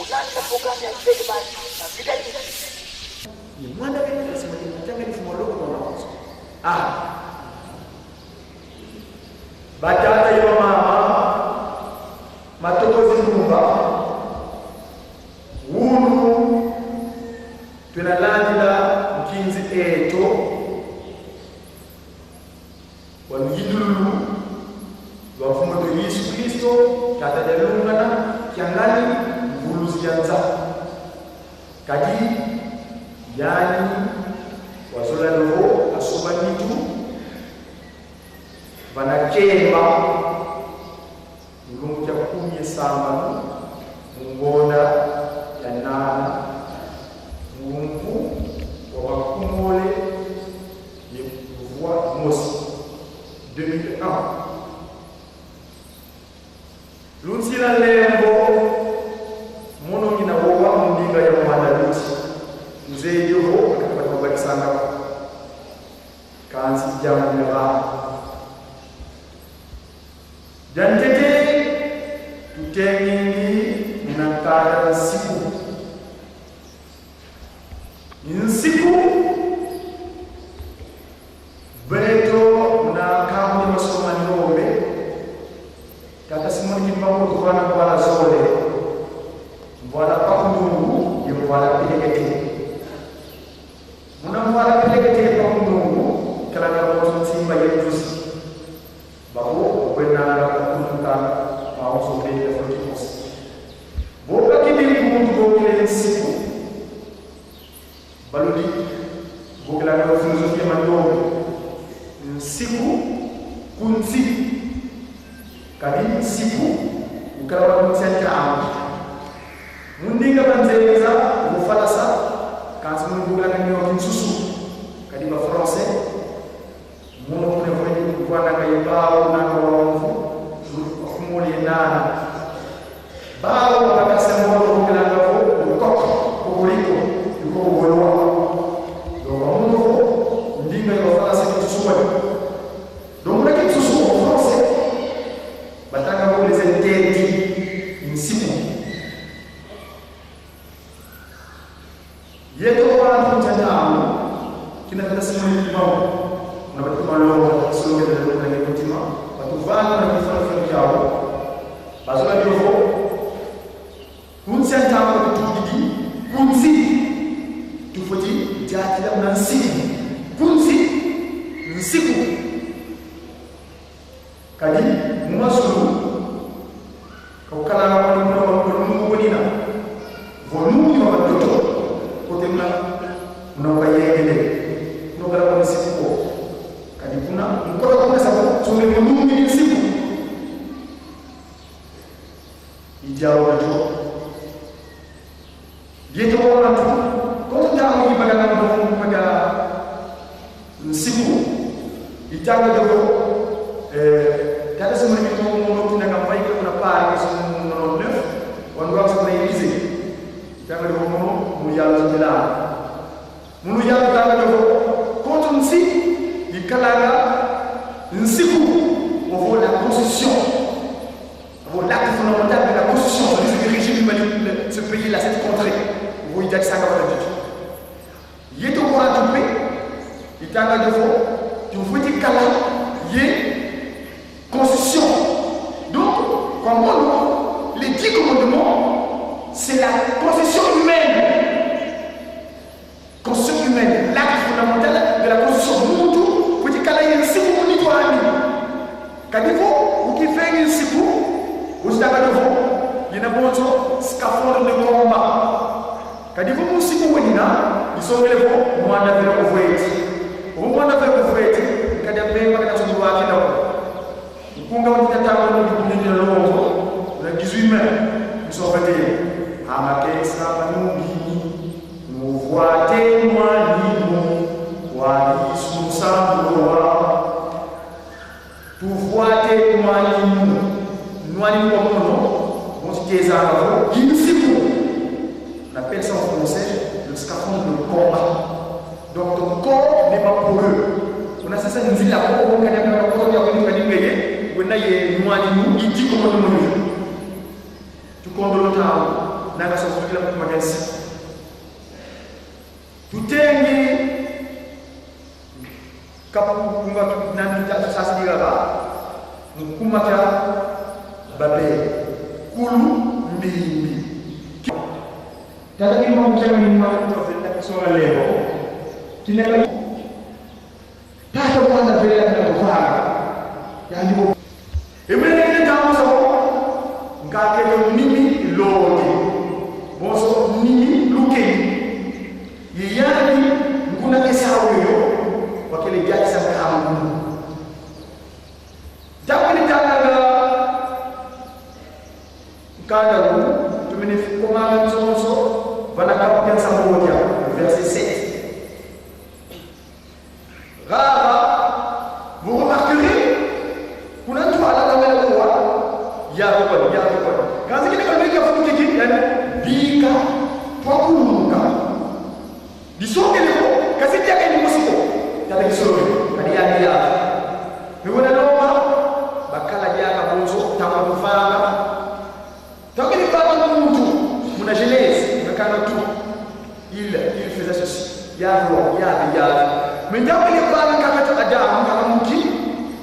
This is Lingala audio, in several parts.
unaanza programu ya Bedman na Vidali. Ni mwana wewe unasema ni mtanga ni fumoloko kwa mawazo. Batata yo mama matokozi nyumba unu tunalandila mkinzi eto walujidululu wafumoto Yesu Kristo katajalungana kiangali mbuluzi yanza kadi yani wazola roho asoba nitu vanakemba mulungu kumye samba mungona ya nana mumvu wa makumole ye pouvoir mosi 2001 lunsila lembo mono ngina wowa mundinga ya mwana luti mzee yoho akapata kubakisanga kansi jamu ya dan tete tutengi minangkara siku bereto na kamu masoma ngombe kata simoni kipamu kufana kwa zole mbwana pakundu yembwana pilekete muna mbwana pilekete pakundu kala ngamoto simba yetusi bako kwenanga kukunta mauso kwenye fotikos boka kibili kumundu kwenye siku baludi bokela na filosofia mandogo siku kunzi kadi siku ukala kunzenta amu mundinga banzeza mufalasa kansi mundugula na nyo kinsusu kadi ba français mono kune kwenye kwana kayibao na kwa kumuli nana bao wakasema bokela na ukoko kuliko yuko uwelewa ndinga yofalasa kinsusu donc là quelque chose en français batanga pour les interdits une siku yeto kwa mtandao kinapenda simu kibao na watu malongo sio ndio kwenye kutima watu vana na kifanya yao bazola ndio kunsi ntamo kutubidi kunsi tufoti jati la mnasiku kunsi nsiku kadi mwasulu kokala wali mwa bonina volume wa watoto kotemna unawayegele unokala kwa siku kadi kuna mkola kuna sababu tume volume ni siku ijao watu yeto watu kwa ndio mpaka mpaka siku itanga dogo kada semana que não tinha campanha que na par que no 9 quando vamos para Elise tava do mono mundial de lá mundial tava do contra si e calaga nsiku on voit la constitution on voit l'acte fondamental de la constitution du régime de ce pays là cette contrée vous y ça comme dit yeto ko atupé itanga do tu futi kala ye constitution. Donc, comment les 10 commandements, c'est la constitution humaine. Constitution humaine, l'acte fondamental de la constitution. Nous, vous dites qu'elle a une siku pour nous, quand vous qui faites une siku, vous dites à vous, il y a un scaphandre de combat. Quand vous siku, ils sont élevés, moi, on a fait le voyage. Vous, on a fait le voyage, quand il y a un peu de kunga wanitatawa no kunyenya longo na 18 mai msofete amakesa manungi muvuate mwalimu wa Yesu sambuwa tuvuate mwalimu mwalimu wa mono msikeza hapo kinsiku la personne en français le scaphandre de combat donc ton corps n'est pas pour eux on a sasa nzila kwa kanyanga kwa ya kwenda ye mwalimu iti kwa mmoja tukondo tao nanga so kila mtu magensi tutengi kapunga nanti sasa diraba kumata babe kulu mbili tata kini mau kusema ni mambo ya kusoma leo tinaka tata kwanza vile tunakufanya yani emene ndio sababu ngake nini lodi boso nini luke yiyani kuna kesao yo wakile jaki sa kamu tapani tanga kada tumeni komanda sonso wana kapia sa moja verset 7 rara vous remarquerez kuna mtu alala kwa ya kwa kazi kile kama hiyo fuki kiki yani bika kwa kuruka disoke leo kazi yake ni musiko tata kisoro kadi ya niona noma bakala jaka bonzo tama kufanga takini baba mtu muna jeunesse mekana tu il faisait ceci ya mendapo ile baba kaka adamu kama mki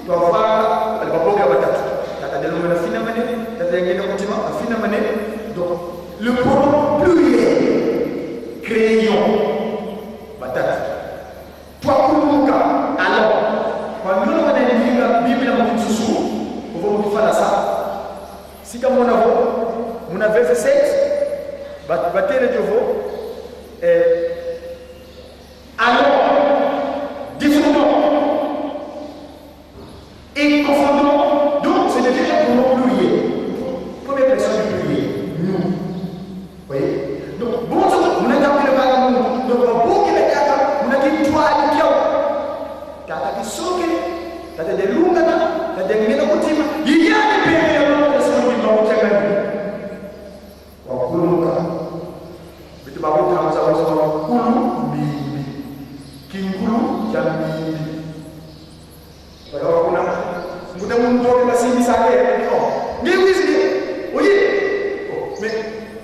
twafanga alipopoka watatu tata delo na fina manene tata yengine kutima afina manene donc le pronom pluriel crayon batatu twakuluka alors kwa nini wanaandika Biblia mkususu kwa kufanya sawa si kama muna verset 7 batele jovo alors différents et confondons donc c'est déjà pour nous pluriel première personne du pluriel nous voyez donc bon ça on a appris le bagage donc pour qu'il ait on a dit toi et toi tata kisoke tata de lungana tata ngena kutima yiyani pele yo sio ni mauchanga wa kuluka bitu babu kama sawa sawa kulu mbili kingulu jambi kalau kuna muda mundur masih bisa ke oh dia wis ni oye oh me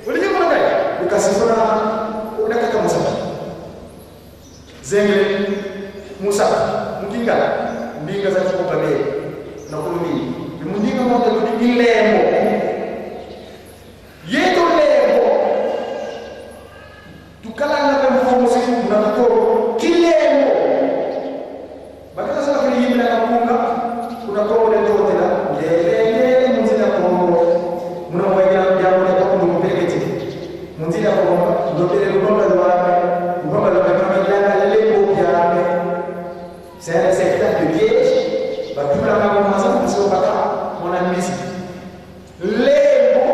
boleh jangan pakai dikasih sana udah kata Musa zengel Musa mkinga ndinga za kupale na kuluni mndinga moja kudingi lembo yeto lembo tukala na mfumo sisi tunako kilembo bakata sana kile yimla na kunga kuna kwa ile ndoto la ngele mzina kwa mna waya jambo la kwa mpeleketi mzina kwa ndoto ile ngomba la kama jana lembo yake c'est un secteur de piège va tout la commencer à se battre mon ami lembo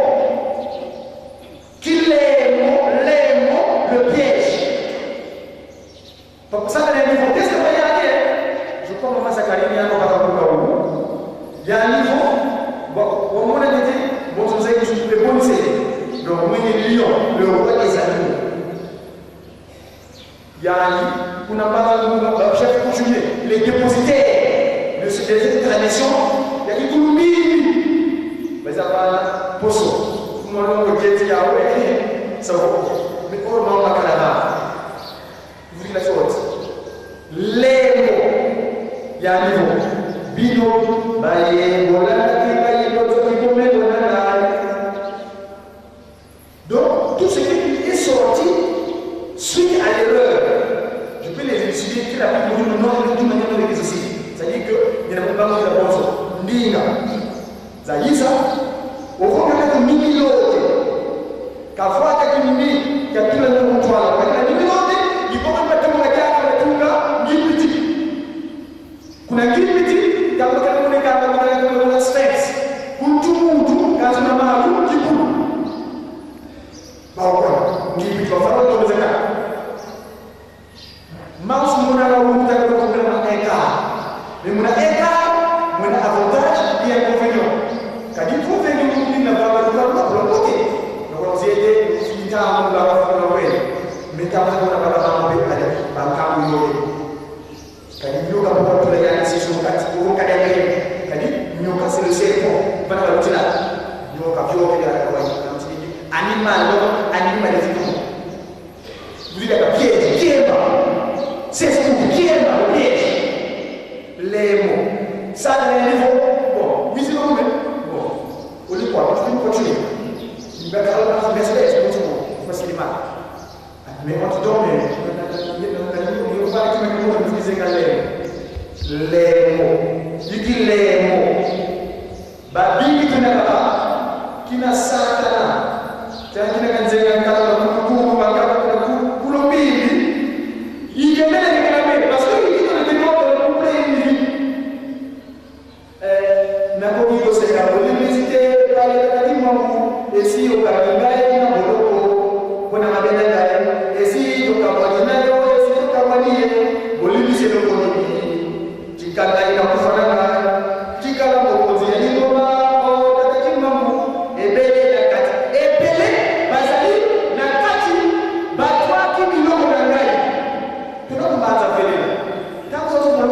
lembo le piège pour ça les niveaux qu'est-ce que vous allez je crois que ça carine ya kwa kwa ya niveau bon on a dit bon vous avez juste le bon c'est donc mwenye lion le roi des animaux yani kuna baba chef coutumier les dépositaires de cette tradition ya kikulumi mais hapana poso mwana ngeti ya wewe sababu mikono mama kalama vile sote lemo ya nivo bino baye bolana kibaye doto kibome bolana donc tout ce qui est sorti suite à l'erreur je peux les élucider très rapidement non de toute manière de l'exercice c'est-à-dire que il y a pas mal de choses ndinga zaisa ukoka kama mimi yote kafuata kimimi ya kila mtu wala kwa mimi yote ipo kama temu la yake natunga ngipiti kuna ngipiti kama kuna space kutumu kazi na malu kipu bawa ngipiti kwa sababu tunaweza Mas muna la wuta ko problème écart mais muna écart muna avantage et inconvénient kadi trouver ni na ba ko ok donc on s'est dit finita on la va faire le mais quand on a pas la be ale ba ka mu yo kadi yo ka ko to ya ci so ka ci ko ka kadi yo ka c'est le cerveau ba la rutina yo ka yo ka ya ko animal anima les étoiles. Vous dites à piège, qui est bas? C'est ce qui est bas, le piège. Les mots. Ça, les niveaux. Bon, oui, c'est bon, mais bon. Au lieu de quoi, parce qu'il faut continuer. Il va faire la base de l'espèce, parce qu'il est mal. Mais quand tu dors, mais on ne va pas dire que vous disiez les mots. Il dit les mots. Babi qui n'a pas, qui n'a Satan, qui n'a qu'un il vient de réclamer parce qu'il dit qu'on était mort de couper une vie. N'a pas dit que c'est la possibilité de et si au Canada, il y a un peu de et si au Canada, et si au Canada, Bolivie c'est le Bolivie, Chicana il a pas fait Chicana pour poser un niveau, et belé la carte, et belé, basali, la carte, batwa qui nous l'ont gagné. Tu n'as pas fait là. Quand on a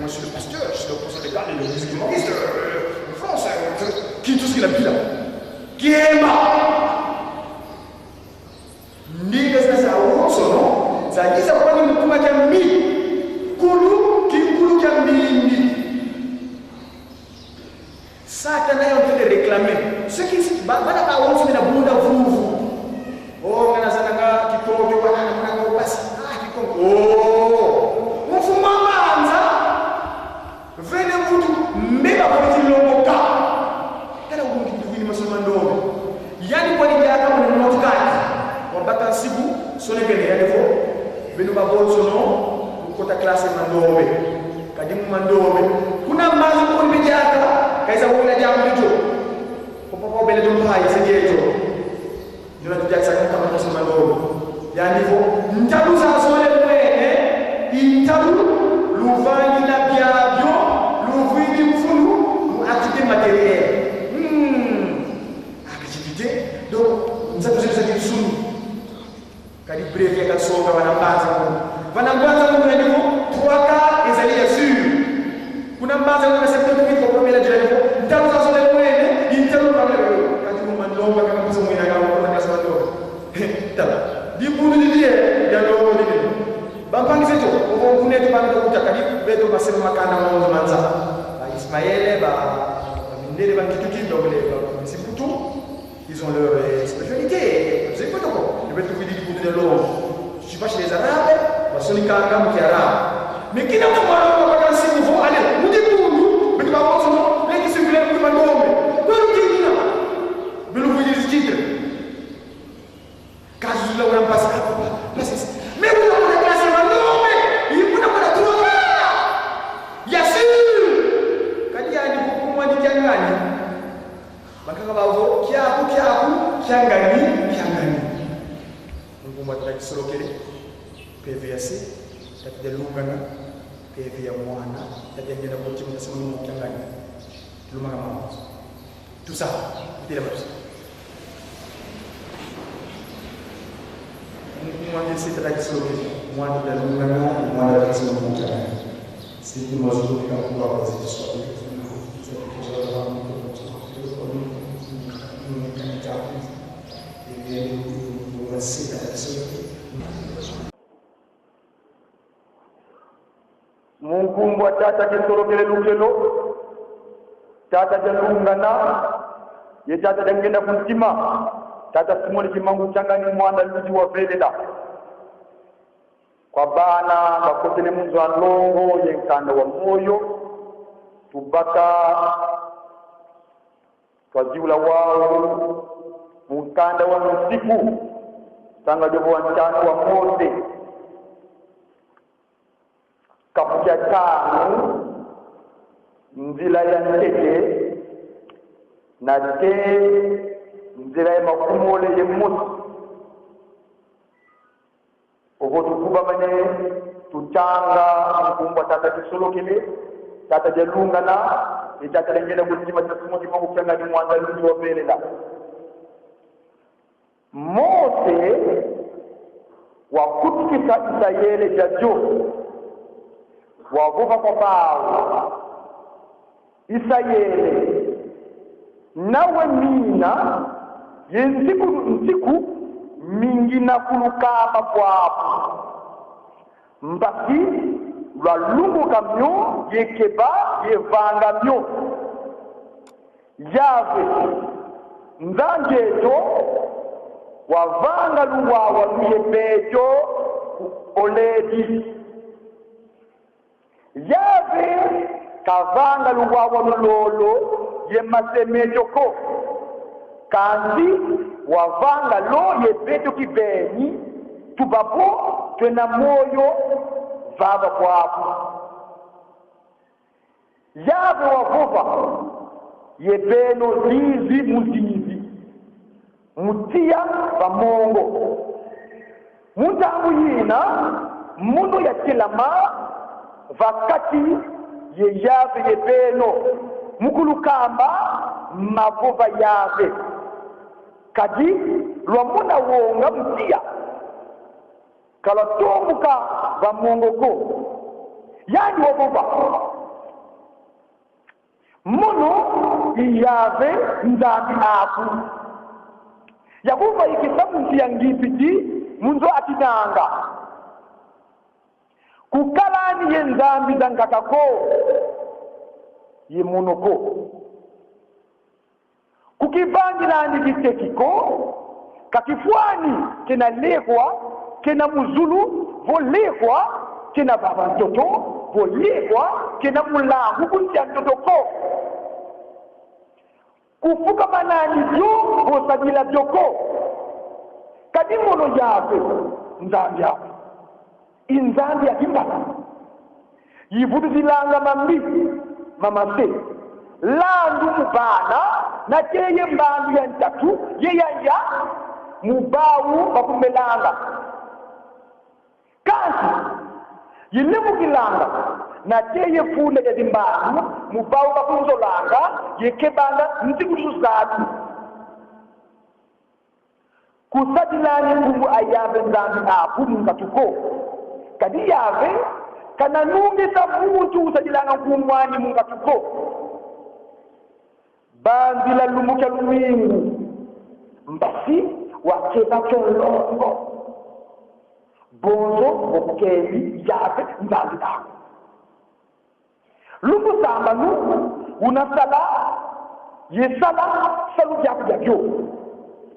moi je suis le pasteur, je suis le professeur d'école et le musique humoriste en France. Qui tout ce qu'il a dit là? Qui est mort? Ni que ça non? Ça dit ça prend une kuma qui a mis. Koulou qui a mis. Satan est en train de réclamer. Ce qui se passe, c'est que la bunda vous. Oh, on a ça qui tombe, on a passé. Ah, qui tombe. Oh, on fout maman ça. Venez vous, mais pas pour dire l'homme cas. Quel est le qui dit monsieur Mando? Il y a des points de vue comme le notre cas. On bat un sibou, son est gagné, il y a des fois. Venez pas voir son nom, vous comptez classe Mando. Kadi Mando. Kuna mazi pour le médiateur. Kaisa wala jamu hicho popo bele ndo hai sejeto ndio tujaza kama tunasema ndogo yani hivyo ntabu za sole mwene intabu luvani la biabyo luvini mfulu mu activité matérielle activité donc nzabu zile za sunu kadi breve ya soga wanambaza kwa hivyo 3 ezali ya sur kuna mbaza kwa sababu kwa premier la jirani ndio sasa leo mwene intero kama leo kati mumandonga kama mtu mwina kama kwa klasi ndogo tala dibudu ndiye ya ndogo ndiye bampangi zetu kwa kunetu bana kutaka beto basema makana mwanzo manza ba Ismaël ba mindele ba kitu kitu ndogo leo c'est pour tout ils ont leur spécialité c'est quoi donc le beto vidi dibudu de l'eau je suis pas chez les arabes ba sonika kama kiarabu mais kina kwa kwa si vous allez vous dites mais tu vas voir son les qui circulent pour Mandome quoi le dit là mais le vous dites titre quand je là on passe mais vous avez la classe Mandome il vous n'a pas la droit Yassir kadi yani kwa ni kiangani bakaka bawo kiangani Mungu mwataka kisolokele PVC tatu delungana PV ya mwana tatu ngenda kwa timu nasema Mungu kiangani lumaka mama tout ça c'était la chose mwana c'est tatu kisolokele mwana delungana mwana tatu Mungu kiangani c'est une chose qui est pour avoir cette histoire Mungu wa tata kisorokele lukelo tata jalungana ye tata dangenda kuntima tata simoni kimangu changani mwanda luji wa velela kwa bana bakotene munzu alongo yenkanda wa moyo tubaka twajiula wao mukanda wa msiku tanga jobo wanchano wa mose kapuja tano nzila ya nteke na te nzira makumole ye musi oho tukuba mane tutanga mkumbwa tata kisolokele tata jalungana itata lengena kutima tasumuti mungu kyanga ni mwandaluzi wa belela Mose wa kutikisa Israeli jajo wavuka kwa bao Israeli nawe mina yensiku mingi na kulukama kwapo mbasi lwalungu kamyo yekeba yevanga myo yave nzanjejo wavanga luwawa luyebejo oledi yave kavanga luwawa lulolo yemasemejoko kandi wavanga lo yebejo kibeni tubapo twena moyo vava kwapo yave wavuva yebeno zizi muzizi mutia bamongo muntangu yina muno ya kilama vakati ye yave yebeno mukulukamba mavuva yave kadi lwamuna wonga mutia kala tomuka bamongo ko yani wavuva muno yave nzambi aku yakuva ikisabu ya ngipiti munzo atinanga kukalani yenzambi zangakako yemunoko kukibangilani kitekiko kakifwani kena lekwa kena muzulu volekwa kena baba mtoto volekwa kena mulangu kuntia mtotoko kufuka manani jo bosagila joko kadi mono yawe nzambi yawe inzambi ya kimbala yivudu zilanga mamase landu mubana na teye mbandu ya ntatu yeyanja mubawu bakumelanga kasi yile mukilanga na teye fune ya zimbandu mubawu bakunzolanga yekebanga nzikususatu kusadilani kumu ayabe nzambi apu mungatuko kadi yave kana nungisa muntu usadilanga kumwani mungatuko bandila lumuka lumingu mbasi wakeba cholongo bonzo okukeli yave nzambi apu lumu samba nu unasala yesala salu jabu jabyo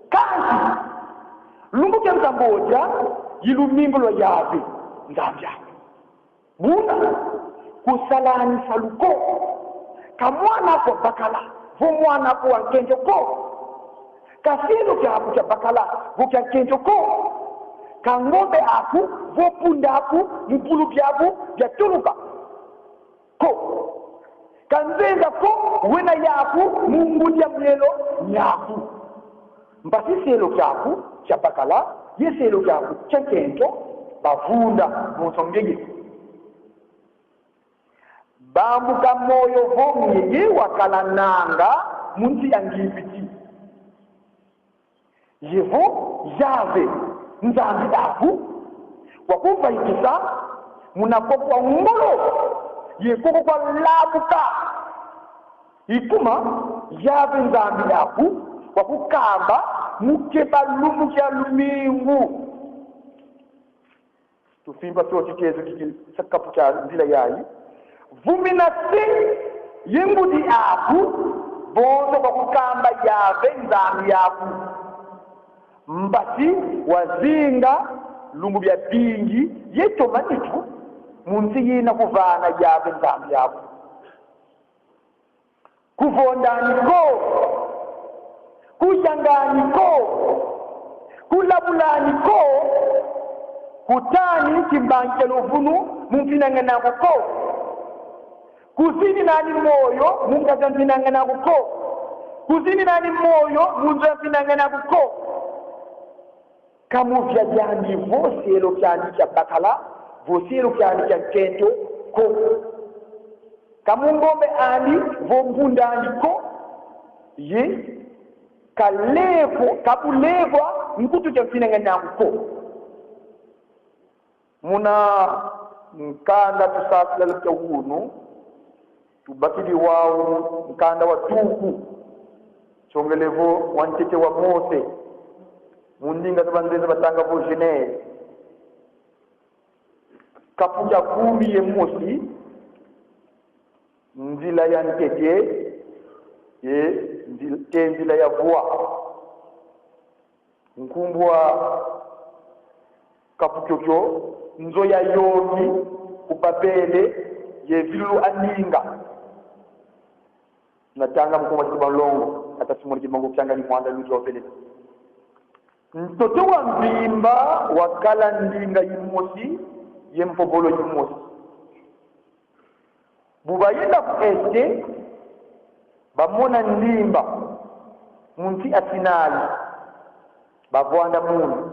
kansi lungu kemta mboja yilumingo lo yave nzambya buna kusalani saluko kamwana ko bakala vo mwana ko ankenjo ko kasino kyabu kya bakala vo kya kenjo ko kangombe aku vo punda aku mupulu byabu bya tuluka ko kanzenga ko wena yaku mungu ya mlelo nyaku mbasi selo kyaku kya bakala yeselo kyaku kya kenjo bavunda musongege bambuka moyo vomye wakalananga munsi yangipiti yevo yave nzambi aku wakuva ikisa munakokwa ngolo yekoko kwa labuka ikuma yave nzambi aku wakukamba mukeba lumu kya lumingu tufimba tuwa chikezo kiki sakapu cha zila yayi vumina si yengudi aku bozo wakukamba yave nzambi aku mbasi wazinga lungu bya bingi yeto manitu munsi yina kuvana yave nzambi yaku kuvondaniko kushanganiko kulabulaniko kutani kimbangelo vunu mumfinangana kuko kuzini nani moyo mumkazantinangana kuko kuzini nani moyo munzo yafinangana kuko kamu vya jandi vosi elo kyandika bakala vosi elo kyandika kento ko kamu ngombe andi vombunda andi ko ye kalevo kabuleva mkutu kyamfinangana kuko muna nkanda tusasila lukya wunu tubakidi wao nkanda wa tuku chongelevo wantete wa Mose mundinga tubanzeze batanga vo Genèse kapuja 10 ye Mosi nzila ya ntete ye nzila ya voa nkumbwa kapukyokyo nzo ya yomi kubabele ye vilu aninga natanga mkoma kibalongo hata simoni kibango kyanga ni mwanda luji wa pele mtoto wa mbimba wakala ndinga yimosi yempobolo yimosi buba yenda ku este bamona ndimba munti asinali bavwanda munu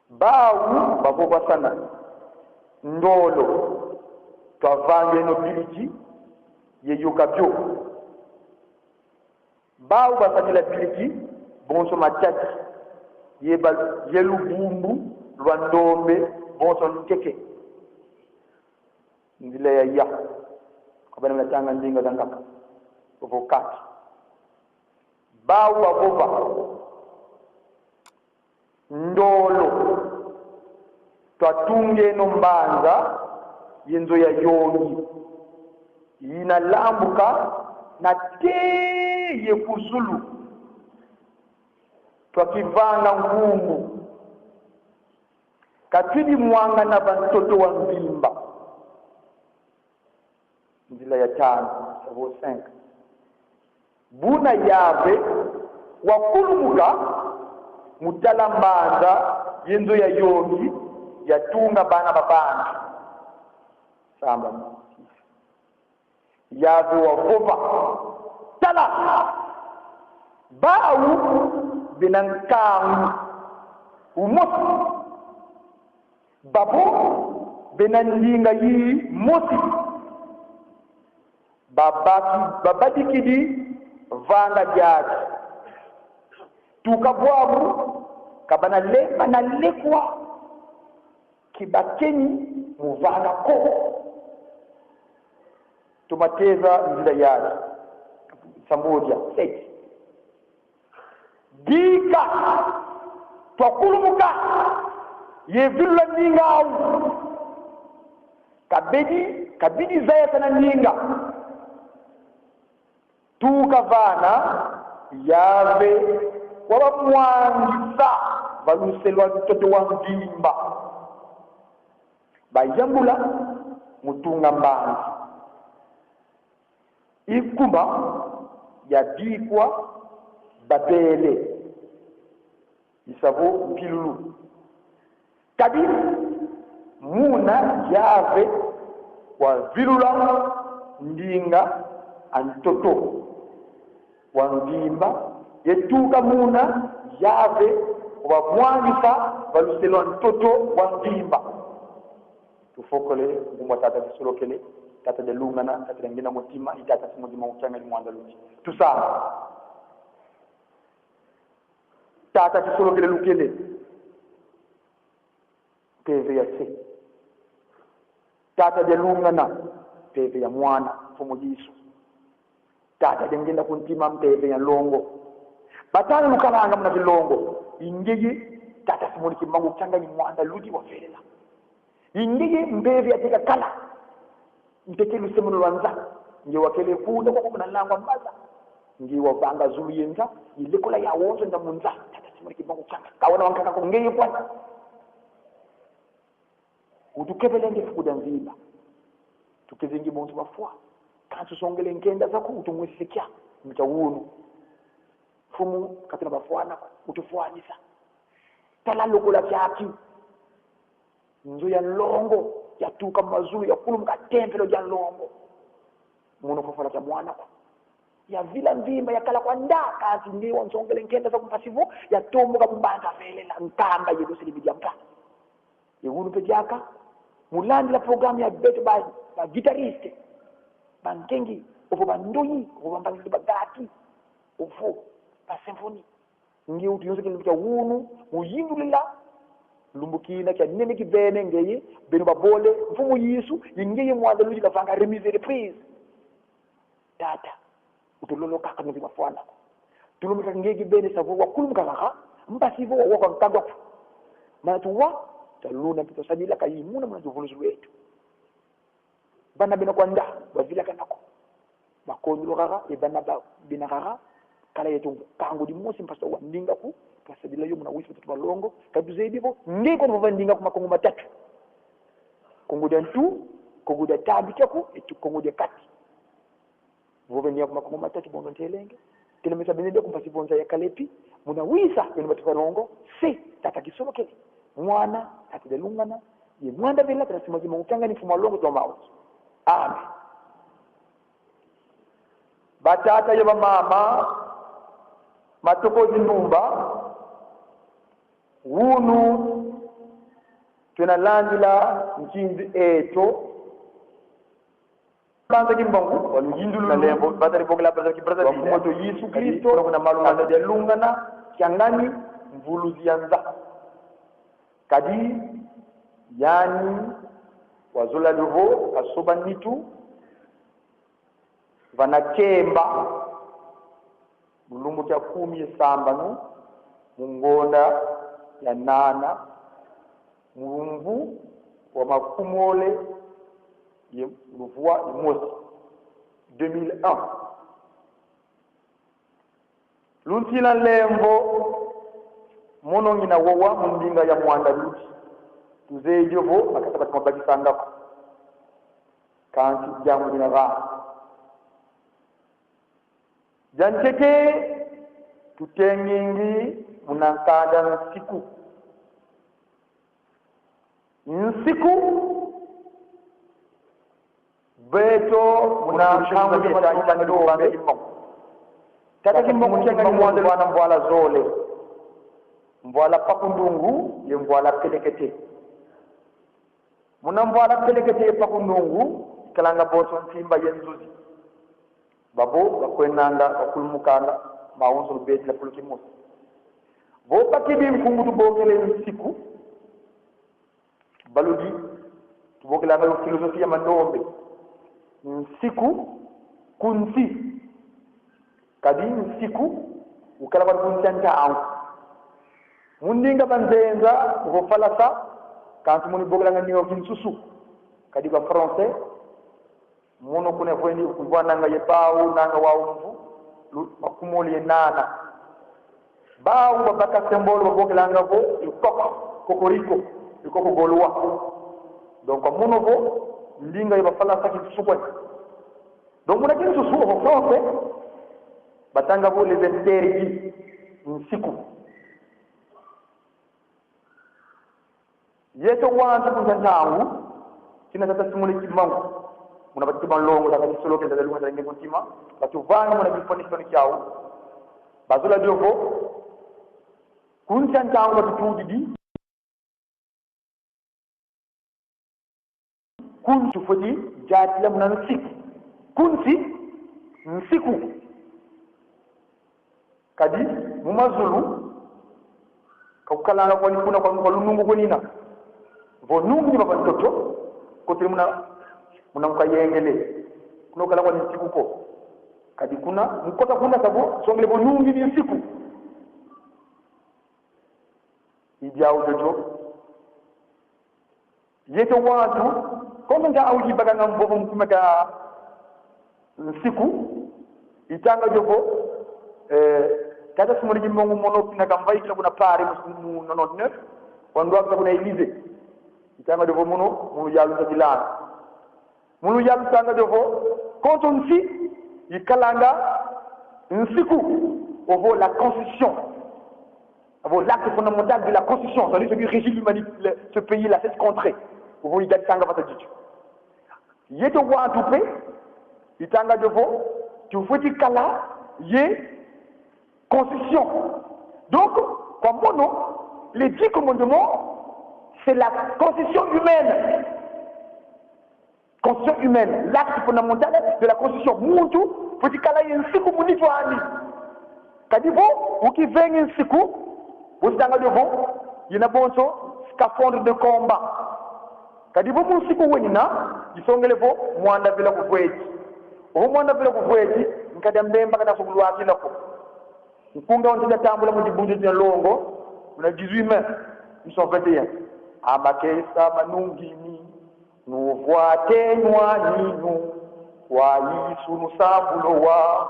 bawu bavova sana ndolo twavange no biliki yeyuka byo bawu basakila biliki bonso matati yelubumbu lwa ndombe bonso nkeke ndile ya kabana mnatanga ndinga za ngaka ovokati bawu avova ndolo twatunge no mbanza yenzo ya yongi inalambuka na teye kuzulu twakivanga ngumu katidi mwanga na bantoto wa mbimba ndila ya 5 savo 5 buna yave wakulumuka mutala mbanza yenzo ya yongi yatunga bana babantu samba yave wavova tala bawu benankangu umosi babu benandinga yi mosi babadikidi vanga jaki tukabwabu kabana lema na lekwa kibakeni muvanga ko tumateza nzila yake samoja 6 dika twakulumuka yevilla ninga kabidi zaya sana ninga tukavana yave wabamwangisa baluselwa mtoto wa mbimba bayambula mutunga mbanzi ikumba yadikwa babele isavo mpilulu kadi muna yave wa vilula ndinga antoto wa ndimba yetuka muna yave wa mwangisa baluselwa ntoto wa ndimba tufokole ngumwa tata tisolokele tata de lungana tata ngina mutima itata simudima uchanga ni mwanda luti tusama tata tisolokele lukele peve ya se tata de lungana peve ya mwana fumo Yesu tata de ngina kuntima mpeve ya longo batana lukalanga mna vilongo ingege tata simudi kimangu uchanga ni mwanda luti wa fela ingege mbevi atika kala mtekelu semuno lwanza nge wakele kuda kwa kuna langwa mbaza nge wabanga zulu yenza ilekola ya wonzo nda munza tata simuri kibongo changa kawana wankaka ko ngeye kwa utukebelenge fukuda nziba tukezengi bonzo bafwa kantu songele nkenda zako utumwisikia mtawunu fumu katina bafwana utufwanisa talalokola kyaki nzo ya longo yatuka mazulu ya kulumuka tempelo ya longo muno fofola cha mwana kwa ya vila mvimba yakala kwa nda kazi ndiwa nsongele nkenda za kumpasivo ya tomu kabubanda vele la nkamba yedo silibidia mpa yewunu pejaka mulandi la programu ya beto ba guitariste bankengi ofo bandoyi ofo bambangili bagati ofo ba symphony ngi utu yonse kilibika wunu muyindulila lumbukina kya nene kibene ngeye beno babole mfumu yisu yingeye mwanda luji kavanga remise reprise data utulolo kaka ngi mafwana tulumika ngege bene savo wakulumka kaka mpasivo wako nkagwa matuwa taluna pito sadila kayimuna mwana juvuluzu wetu bana bena kwanda bavila kanako bakonyulo kaka ebana bena kaka kala yetu kangu di mosi mpasa wa ndinga ku pasadila yo muna wisi tuba longo kaduze bibo ngeko no vandinga ku makongo matatu kongo da ntu kongo da tabi chako etu kongo da kati vovenia ku makongo matatu bondo ntelenge kilemesa benede ku pasibonza ya kalepi muna wisa beno batuka longo se tata kisolo kele mwana atidelungana ye mwanda vela trasimazi mutanga ni fuma longo to mawo amen batata yo mama matoko zinumba wunu tunalandila nkinzi eto banza kimbangu walujindulu na lembo batari bogla baza kibraza wa moto Yesu Kristo kuna malunga ya lungana kiangani mvuluzi yanza kadi yani wazula luvo kasoba nitu vanakemba mulungu cha 10 sambanu mungonda ya nana mulungu wa makumole ye luvua imosi 2001 luntila lembo mono ngina wowa mundinga ya mwanda luti tuzejovo makasaba tumabakisanga kanti jamu dinaga jancheke tutengingi munankada nsiku beto munankangu yeta itandombe tata kimbo kuchenga ni mwande wana mbwala zole mbwala pakundungu ye mbwala pelekete muna mbwala pelekete ye pakundungu kalanga boso ntimba yenzuzi babo bakwenanga bakulumukanga maunzo beti la pulukimosi bo pakibi mfungu tubogele nsiku baludi tubogela na filosofia mandombe nsiku kunsi kadi nsiku ukala kwa kuntanta au mundinga banzenza go falasa kantu muni bogela ngani o kinsusu kadi kwa français mono kuna fwendi kubwana nga yebawu nanga waumvu makumoli nana bawu babaka symbole bogela ngabo ikoko kokoriko ikoko golwa donc mono bo ndinga yeba falasa kinsusu kwa donc muna kinsusu au français batanga bo les interdits nsiku yeto wantu kuntantangu kina tata simule kimangu muna bati banlongo da solo ke da lunga da ngi kuntima batu vani muna bifoni soni kyau bazula dioko kuntantangu batu tudidi kuntu fodi jati la muna nsiku kunti nsiku kadi mumazulu kaukalanga kwa nikuna kwa lunungu konina vonungu ni baba mtoto kote muna mkayengele kuna kala kwa nsiku ko kadi kuna mkota kuna sabo songele vonungu ni siku idiao jojo yeto watu kama nga auji baganga mbovu mkumeka nsiku itanga jogo kata sumuri jimbongu mono kina kambai kila kuna pare musimu nono neuf wando akta kuna elize itanga jogo mono munu yalu tabilana munu yalu tanga jogo konto nsi ikalanga nsiku ovo la constitution ovo l'acte fondamental de la constitution c'est ce qui régit l'humanité ce pays là cette contrée ovo igatanga pata jitu yeto wa tupe itanga jogo tu faut dire kala yé constitution. Donc, comme mon nom, les 10 commandements, c'est la constitution humaine. Constitution humaine, l'acte fondamental de la constitution. Muntu, faut dire kala yé nsiku munito ani. Kadivo, ou qui vient nsiku, vous savez devant, il y a bon scaphandre de combat. Kadivo mun siku wenina, isongele vo mwanda bila kufweji. Mwanda bila kufweji, nkadambemba kada sugulwaki nako. Nkunga ontida tambula mu dibunje de longo, na 18 mai 1921. Amakesa manungini, nuvuate nwaninu, wa Yesu nusabulo wa.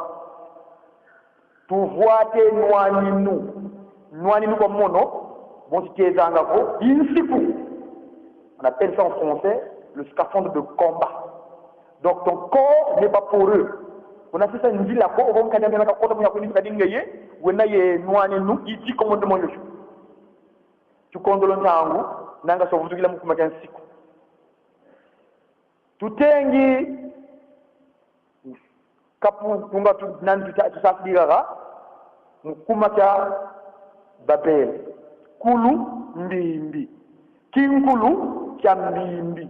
Tuvuate nwaninu. Nwaninu kwa mono, bon tikezanga ko, insiku. On appelle ça en français le scaphandre de combat. Donc ton corps n'est pas poreux. On a fait ça une ville à quoi on va quand même la côte de la commune kadingaye, on a yé noani nous, il dit comment de mon yeux. Tu condoles tangu, nanga so vutu kila mukuma kansiku. Tutengi kapu kunga tu nanti tu safdiraga, mukuma cha Babel. Kulu mbimbi. Kinkulu Kiambimbi.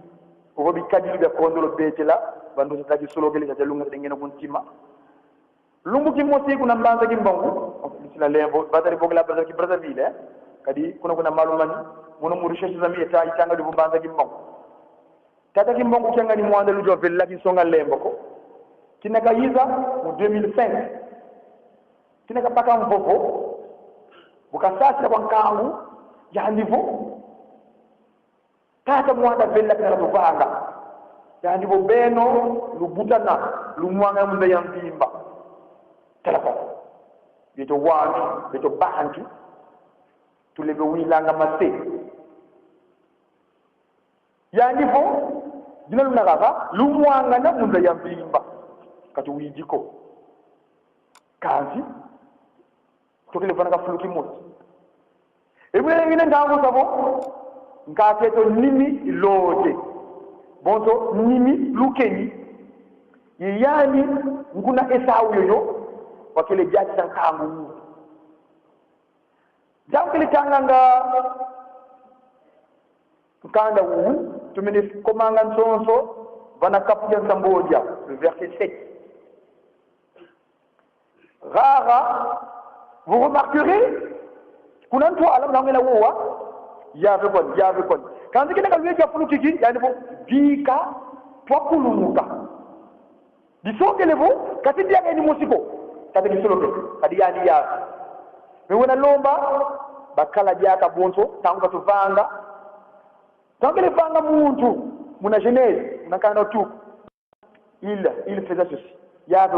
Obi kadiri be kondolo betela bandu sitaji solo gele ja lunga dengena kuntima. Lungu kimosi kuna mbanza kimbongo, sila lembo batari bogla brother ki Brazzaville kadi kuna malumani mono mu recherche zami eta itanga du mbanza kimbongo. Tata kimbongo kyanga ni mwanda lujo vella kisonga lembo ko. Kinaka yiza mu 2005. Kinaka paka mvovo. Bukasasi kwa nkangu ya niveau tata mwanda vella kana tuvanga yani bo beno lubutana lumwanga munda ya mpimba telefon bito wangi bito banki tulebe wilanga mase yani bo dina lunagaga lumwanga na munda ya mpimba kati wijiko kanzi tokele fana ka fuluki moti ebule ngine ndango sabo nkateto nimi lote bonzo nimi lukeni yani nguna esau yoyo wakele jati sankangu jamkele tanganga nkanda wu tumene komanga nsonso vana kapuya sambodia le verset 7. Rara, vous remarquerez kuna mtu alamu ngela wowa yave kon kanzi kina kalwe cha fulu kiki yani bo dika twakulumuka disongele bo kati dia ngeni musiko kati kisoloke kadi yani ya mewana lomba bakala jaka bonso tangu tuvanga tangele vanga muntu muna genèse nakana tu il faisait ceci yave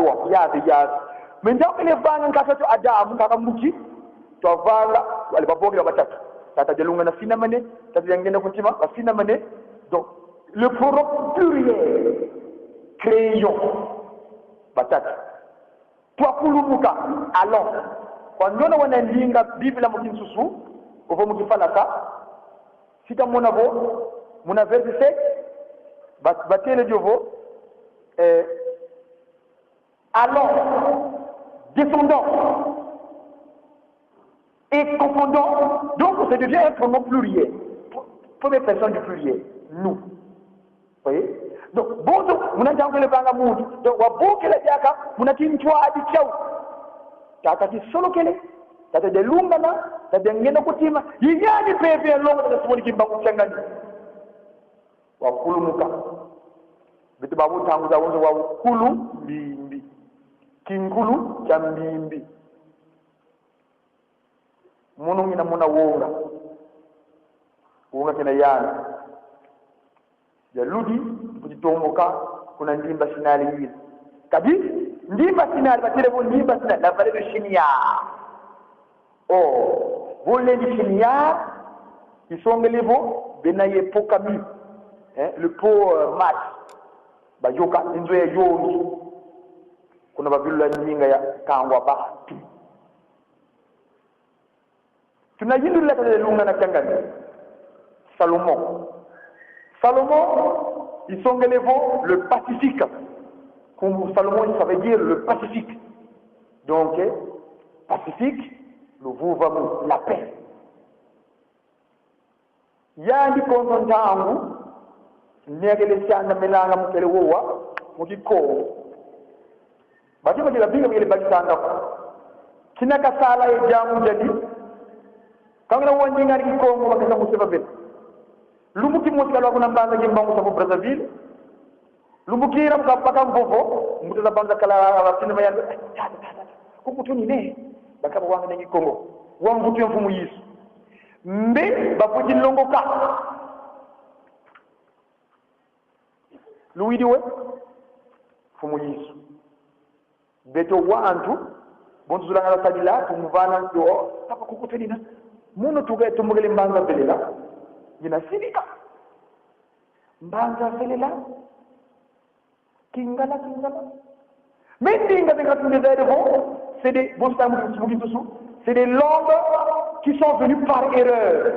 mais ndakele vanga ngakato Adamu ngakamuki twavanga wale babogi batatu tata jalunga na fina mané tata yangena kuntima ba fina mané. Donc le pronom pluriel crayon batatu twakulumuka allons kwa ndona wanaandinga Biblia mkinsusu ovo mkifalaka sita mona vo muna verset 7 batele jovo allons descendons et confondons, donc ça devient un pronom pluriel. Première personne du pluriel, nous. Vous voyez? Donc, bon, on a dit que le banga moud, donc, on a beau que la diaka, on a dit une toile à dit tchao. Tata dit solo kele, tata de lungana, tata de ngeno kutima, il y a des bébés longs de ce qui bangu changani. Wa kulu muka. Bitu babu tangu za wonzo wa kulu mbimbi. Kingulu cha mbimbi. Munu ngina muna wonga kena yana ya ludi kujitomoka kuna ndimba sinali hili kadi ndimba sinali batile bo ndimba sinali la vallée de Chinia voler de Chinia ils sont ngelevo benaye pokami le pot mat bayoka inzo ya yoni kuna babila nyinga ya kangwa ba tunajindula tale lunga na kangani Salomon, ils sont élevés le Pacifique. Comme Salomon, ça veut dire le pacifique. Donc, pacifique, le vouvamu, la paix. Yandi kontontangu, negele sianda melanga mukele wowa, mukiko. Bati majila binga mele bakitanga ko. Kinaka sala e jamu jadi. Kangina wanjinga ni Kongo bakasa museba bet. Lumuki muskalo kuna mbanga jimbangu sabu Brazzaville. Lumukira mukapaka mvovo, muteza banza kala sinema ya kukutuni ne. Bakaba wanga ni Kongo. Wangutu ya mfumu Yesu. Mbe bapuji longoka. Luidiwe mfumu Yesu. Beto wantu bontu zulanga sadila tumuvana do papa kukutenina muno tuga tumugele mbanga belela yina sidika mbanga belela kingala mendinga de gratte de bon c'est des bons c'est des langues qui sont venues par erreur.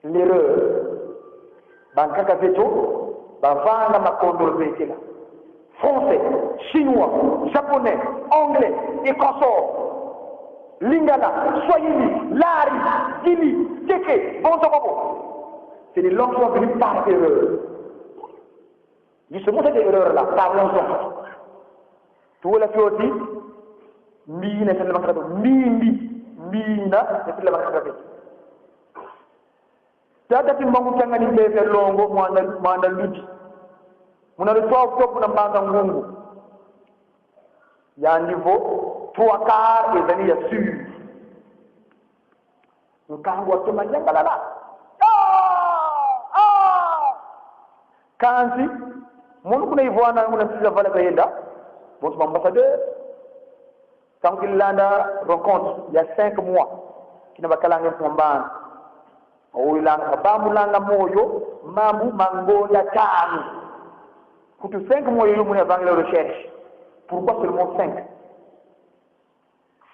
L'erreur bankaka veto bavanga makondolo betela français, chinois, japonais, anglais, écossais, lingala, swahili, lari, dili, teke, bonsobobo. C'est des langues qui sont venues par erreur. Justement, ces erreurs-là, parlons-en. Tout la fioti, mina, c'est le macrato, mina, c'est le macrato. Tata timbangu changa ni bebe longo, mwanda ludi. Muna le 3 octobre na mbanga ngungu ya niveau 3 quarts des années ya sur nkangu atuma nyangalala kanzi munu kuna ivwana nguna sisa vala kayenda bon ambassadeur quand il landa rencontre il y a 5 mois kina bakalanga mbanga oyilanga bamulanga moyo mambu mangola tanu. Pour 5 mois, il y a la recherche. Pourquoi seulement 5?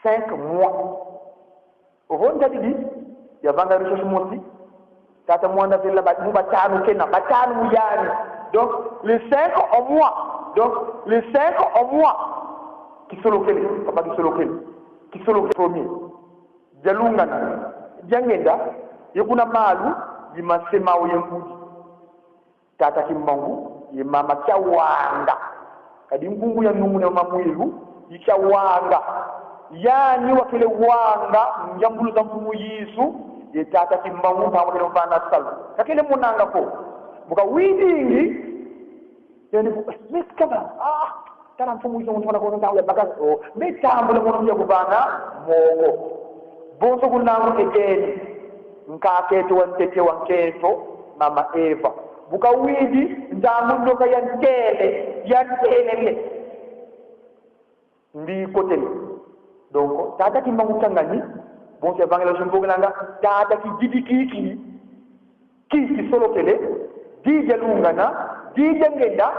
5 mois. Au fond, il y a la recherche aussi. Tata mwanda vile batanu kena, batanu muyani. Donc, les 5 au mois. Donc, les 5 au mois. Qui sont locaux, papa qui sont locaux. Qui sont locaux premier. Jalungana. Jangenda. Yekuna malu, yimasema uyembudi. Tata kimbangu. Mama chawanga kadi ngungu ya numu na mamwilu ichawanga yani wakile wanga njambulu za mfumu Yesu yetata kimbangu pamoja na mfana salu kakile munanga ko buka widingi yani meskaba tana mfumu Yesu mwana ko ntawe baka metambule mwana ya kubana mogo bonso kunangu ekeni nkaketo wantete wanketo mama Eva buka widi ndangu ndoka yantele ndi kote donc tata ki mangu tangani bon c'est bangala jumbo nanga tata ki jidiki ki solo kele di jalungana di jangenda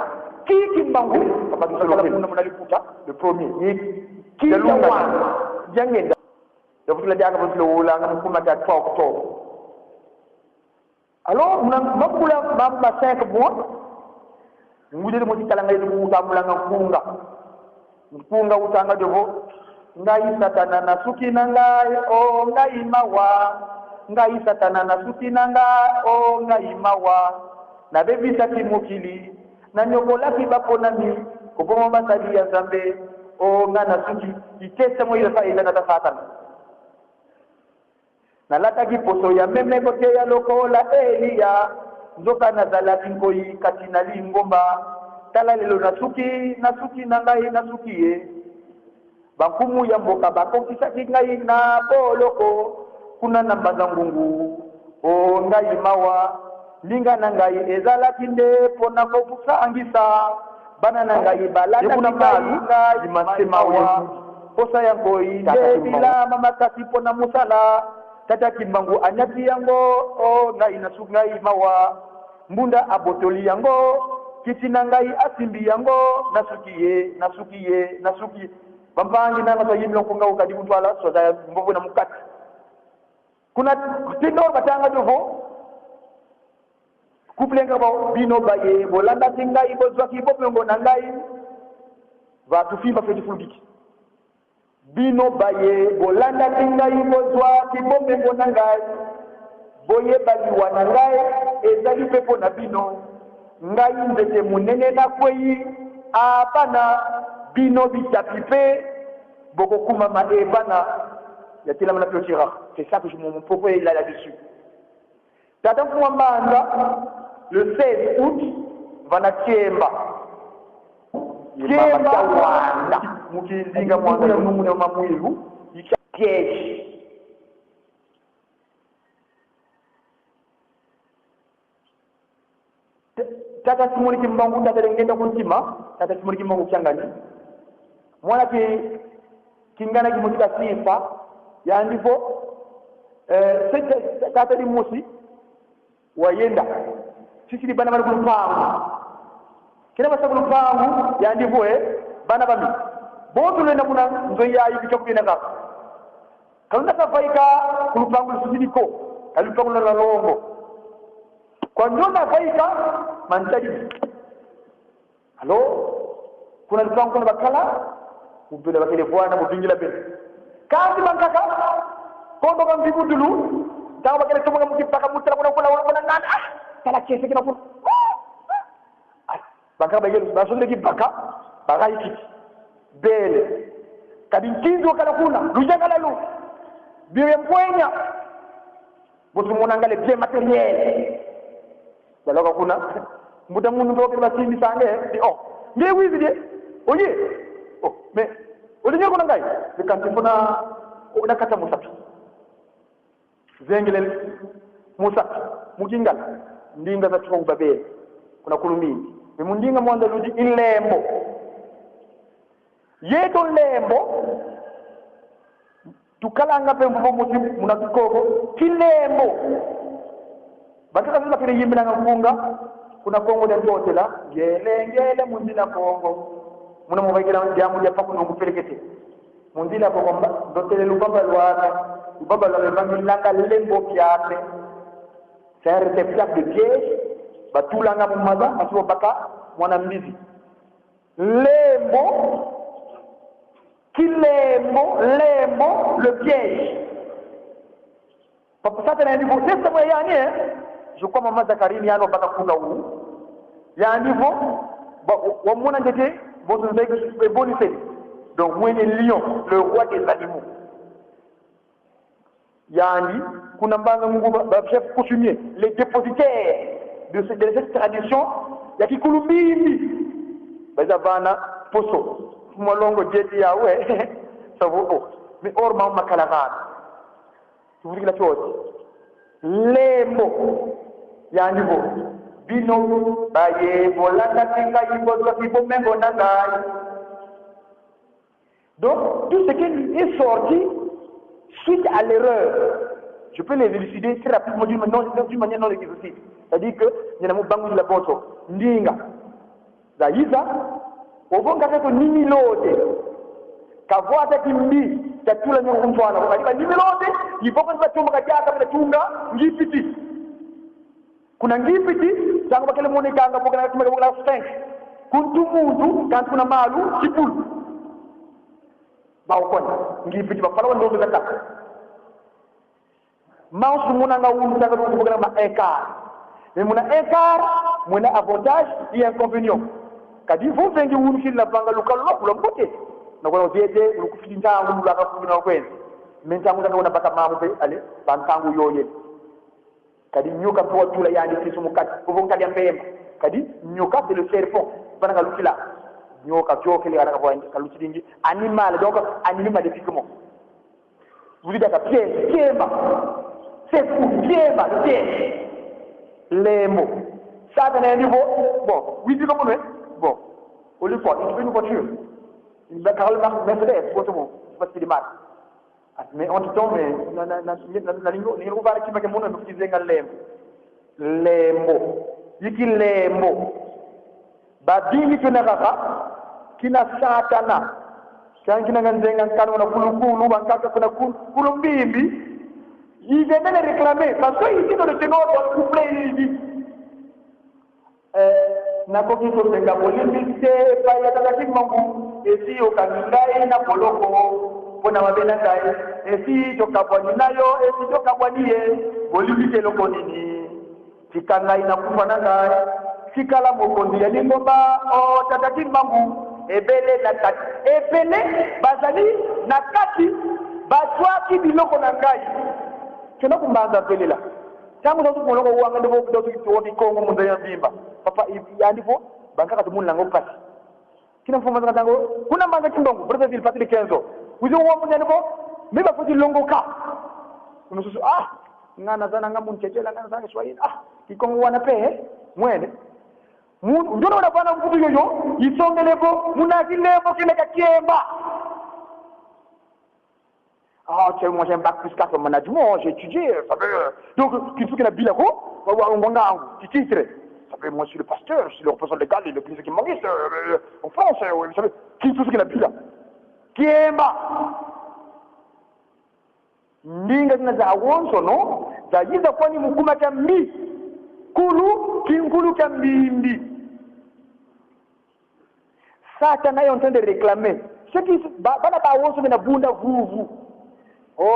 ki mangu papa ki solo kele mona liputa le premier ki jalungana jangenda donc la jaga bon lo wala ngam kuma ta 3 octobre. Alors, on a 5 mois. Nous avons dit que nous avons mpunga utanga devo ngai satana na suki nangai o ngai mawa ngai satana na suki nangai o ngai mawa na bebi sati mukili na nyokola kibapona ni kuboma basali ya zambe o ngana suki itesa mo ile faida na satana na lata kiposo ya meme kote ya lokola Elia nzoka na zalati nkoi katina lingomba tala lelo nasuki nangai nasukie bankumu ya mboka bakokisa kingai na boloko kuna namba za ngungu o ngai mawa linga na ngai ezalaki nde pona kokusangisa bana na ngai balata kuna ngai masema wa posa ya ngoi bila mama kasi pona musala tata kimbangu anyati yango o ngai nasukai mawa mbunda abotoli yango kitina ngai asimbi yango nasukiye bambangi nanga so yimlo ko ngaw kadi mutwala so da mbovu na mukati kuna tindor batanga dovo couple ngabo bino baye bolanda tingai bozwa kibope ngona ngai va tufimba feti fulgiki bino baye bolanda tingai bozwa kibope ngona ngai boye bali wana ngai ezali pepo na bino ngai nzete munene na kwei apana bino bitapipe boko kuma maebana ya tila mna piotira. C'est ça que mon propos est là-dessus. Tata Mwambanda le 16 août va na Kiemba. Kiemba Wanda mukizinga mwanga ya mungu na mamwilu ikiakeshi. Tata simuli kimbangu tata ngenda kuntima tata simuli kimbangu kyangani mwana kingana kimutika sifa ya ndipo tata ni musi wayenda sisi bana bali kulupangu kina basa kulupangu ya ndipo bana bami botu lenda kuna nzoya yibi chokubina ka kalunda kafaika kulupangu sisi niko kulupangu la longo kwa njona faika mantaji halo kuna lupangu kuna bakala ubele bakele bwana mubingila bele kandi mankaka kondo kam bibudulu taw bakele to ngam mutipaka mutara kuna nana kala kese kina kuna baka bagelu basonde ki baka yiki bele kadi kinzo kala kuna lujangala lu biwe mpwenya botu monangale bien matériel baloka kuna muda mundu ndoke basindi sange di nge wizi de oye mais olinyo kuna ngai bikanti kuna unakata musapi zengele musapi mujingal ndinga za chifo babele kuna kulumini mundinga mwanda luji ilembo yeto lembo tukalanga pe mbo muti munakikoko kilembo bakaka zima kile yimbi na ngafunga kuna kongo de totela ngele mundina kongo muna mubagera jamu ya pakuno ngupelekete mundina kongo dotele lubaba lwa bangi langa lembo kyate faire des plaques de piège batulanga mumaza basuwa baka mwana mbizi lembo le piège papa sasa na niveau testa mwa yani je crois maman Zakarini yano baka kunga huu ya niveau wamona ndete bozo ndege bonise donc mwenye lion le roi des animaux yani kuna mbanga mungu ba chef coutumier les dépositaires de cette tradition ya kikulumbini baza bana poso molongo jeti yawe savo mais or ma makalagana tu voulais la chose lembo yani bo bino baye bolanda tinga yibo do kibo mengo nangai donc tout ce qui est sorti suite à l'erreur je peux les élucider très rapidement d'une manière non exhaustive. C'est-à-dire que nous avons bangu la boto ndinga za yiza obonga ko nini lote kavwata kimbi tatula nyo mfano kwa nini lote yipoko za chumba kajaka bila chunga ngipiti kuna ngipiti tangu bakele monekanga bokana tumeka stank kuntu muntu kantu kuna malu chipulu baokona ngipiti bafala ndo zakaka mansu munanga ulu taka ndo bokana ma écart mais mon écart mon avantage et inconvénient kadi vous vengi wulu kila banga lokalo lo mbote na ko dede ko fitinta ngulu la ko na ko en men tangu daga wona baka mamu be ale ban tangu yoye kadi nyoka to tula yani kisu mukat ko bon kadi ambema kadi nyoka c'est le serpent bana lukila nyoka jokele ara ko ka lucidingi animal donc animal de picement vous dites à pied kema c'est fou kema pied les mots ça dans un niveau bon oui dis comme bon au lieu fort il fait une voiture il va carrément marque Mercedes pour tout le monde parce qu'il est mal mais on tombe na lingo ni ruba ki make mona ndukize ngal lembo yiki lembo badingi tunakaka kina satana kangina nganzenga nkano na kulukulu bankaka kuna kulumbimbi ils viennent les réclamer parce qu'ils disent dans le Sénat dans le couplet il dit nakoki kosenga bolimbisi te epai ya tata Kimbangu esi okangi ngai na boloko mpo na mabe na ngai esi tokabwani nayo esi tokabwani ye bolimbisi eloko nini tika ngai nakufa na ngai tikala mokonzi ya lingomba o tata Kimbangu ebele na kati ebele bazali na kati bazwaki biloko na ngai kena kumbanza mpelela tangu zote molongo wanga ndivyo kidogo kituoni Kongo mundaya mbimba papa yandipo bankaka tumuni lango pasi kina mfuma zanga tango kuna mbanga Kimbangu Brazzaville patili kenzo uzo wa munyandipo meba futi longo ka umususu ngana zana ngamu nchechela ngana zanga Swahili kikongo wana pe mwene ndio unapana mkutu yoyo isongelepo munakilepo kineka kiemba moi j'ai un bac plus 4 en management, j'ai étudié, ça veut... Donc, qu'il faut qu'il y ait un bilan, un titre. Ça veut, moi je suis le pasteur, je suis le représentant légal et le plus qui m'enguise en France, vous savez, qu'il faut qu'il y ait un bilan. Qui est bas Ninga zina za awonso, non? Za yiza kwani mukuma kambi. Kulu, kinkulu kambi. Satan est en train de réclamer. Ceux qui... Bana ta awonso mena bunda vuvu.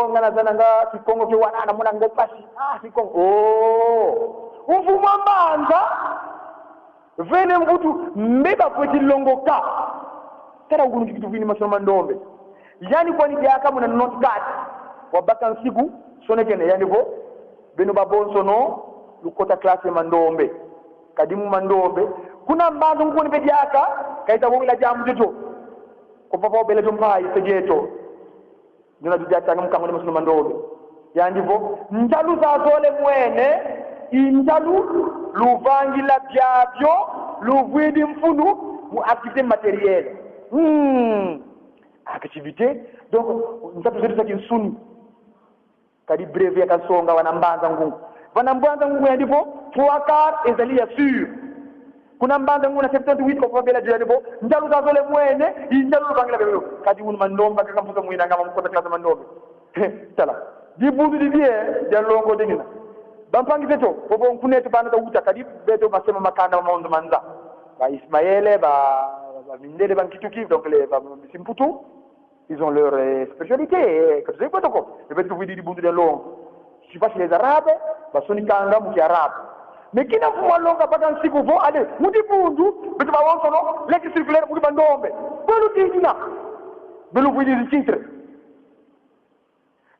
Ngana zananga kikongo ke wana muna ngopasi kikongo uvuma mbanza vene mvutu mbeba kweti longoka tera ugunu kitu vini masoma ndombe yani kwani byaka muna not card wabaka nsiku sone kene yani bo beno babonso no lukota classe mandombe kadimu mandombe kuna mbanzo nguni bedyaka kaita wongila jamu jojo ko papa bele jombai sejeto ndio najua mkango ni masoma ndobe yandivo njalu za zole mwene injalu luvangila byabyo luvidi mfunu mu activité matérielle activité donc nzatu zetu za kinsuni kadi breve yakasonga wanambanza ngungu yandivo tuakar ezali ya sur kuna mbanza nguna 78 kwa bela janibo njalu za zole mwene injalu bangila belo kadi un mandomba kaka mfuta mwina ngama mkota klasa mandombe tala dibudu dibie jalongo dingina bampangi beto bobo nkuneto bana da uta kadi beto basema makanda wa maondo manza ba Ismaël ba mindele bankituki donc les ba simputu ils ont leur spécialité que c'est quoi donc le beto vidi dibudu de long je sais pas si les arabes ba sonikanga mu kiarabe mais qui n'a pas longa pas siku vo allez mudi bundu bitu ba wonso no leki circulaire mudi bandombe bolu tigina belu vidi di titre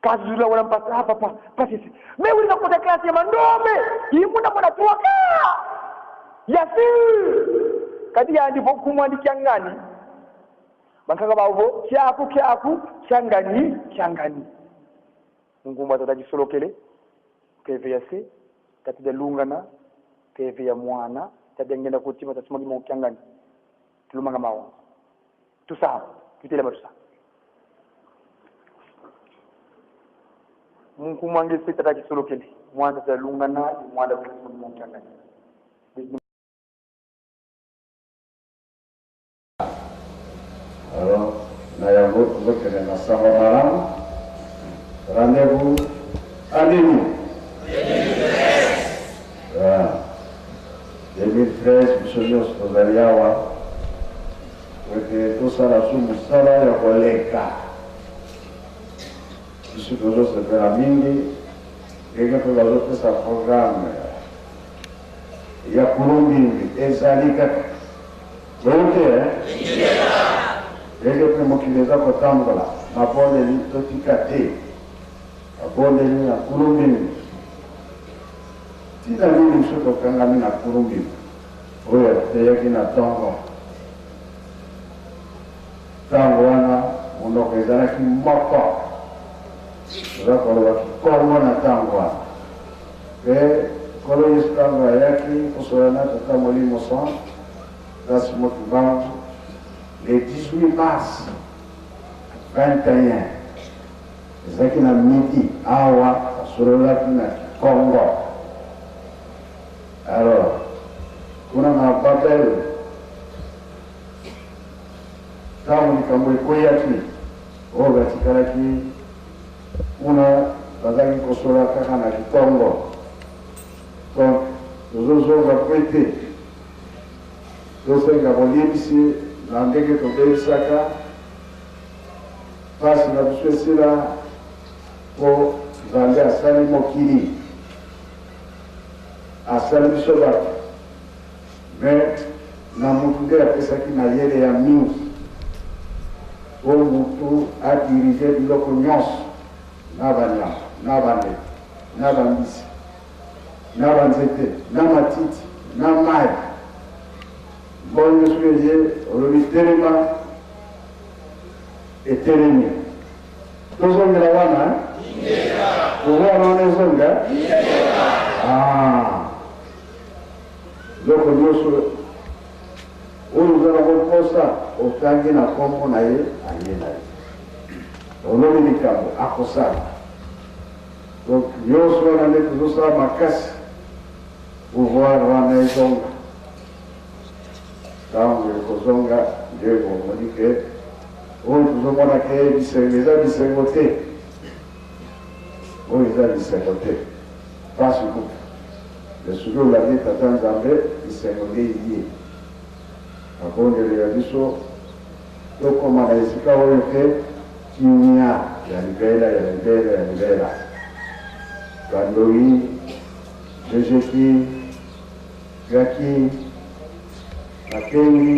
kazi zula wala mpasa papa pasi mais wili nakota classe ya mandombe imuna mwana tuwaka yasi kadi ya ndi kumwandi kyangani bankaka bawo kyaku kyangani ngumba tataji solokele keveyase kati de lungana keve ya mwana tabengenda kutima tasimagi mu kyangani tulumanga mawo tusa kitele batusa mungu mwange sita kisolokele mwana ta lungana mwana kusimagi mu kyangani alors nayango tuzokele na samba malam rendez-vous à Nîmes 2013 msonyo tozaliawa weke tosala su musala ya koleka biso tozosepela mingi ndenge mpe bazopesa programme ya kulumbimbi ezali kaka boyoke ndenge mpe mokili eza kotambola mabondeli totika te mabondeli na kulumbimbi tina nini mso tokangami na kurumbi oyo teyaki na ntongo wana monoko ezalaki moko toza koloba kikongo na ntango wana mpe kolo yesu ntango ayaki kosolana tata molimo san place Mokibangu le 18 mars 21 ezalaki na midi awa asololaki na kikongo. Alors, kuna na Babel, kama nikamwe koyaki, oga tikaraki, una bazaki kosola kaka na kitongo. Donc, nous osons apprêter, tosenga bolimisi na ndenge tobeisaka pasi na biso esila mpo nzambe asali mokili asali biso bato me na mutu nde apesaki na yele ya mingi po mutu adirige biloko nyonso na banyama na bandeke na bambisi na banzete na matiti na mai mbongo nyonso eye olobi telema etelemi tozongela wana kowana wana ezonga biloko nyonso oyo oza nango mposa otangi na nkombo na ye aye na ye olobi likambo akosala donc nyonso wana nde tozosala makasi pouvoir wana ezonga ntango ekozonga nde bomoni ke oyo tozomona ke eza bisengo te oyo eza bisengo te pasi kutu soki olandi tata nzambe bisengo nde ye akongele ya biso tokoma na esika oyo te kimia ya libela bandoi jejeki gaki akengi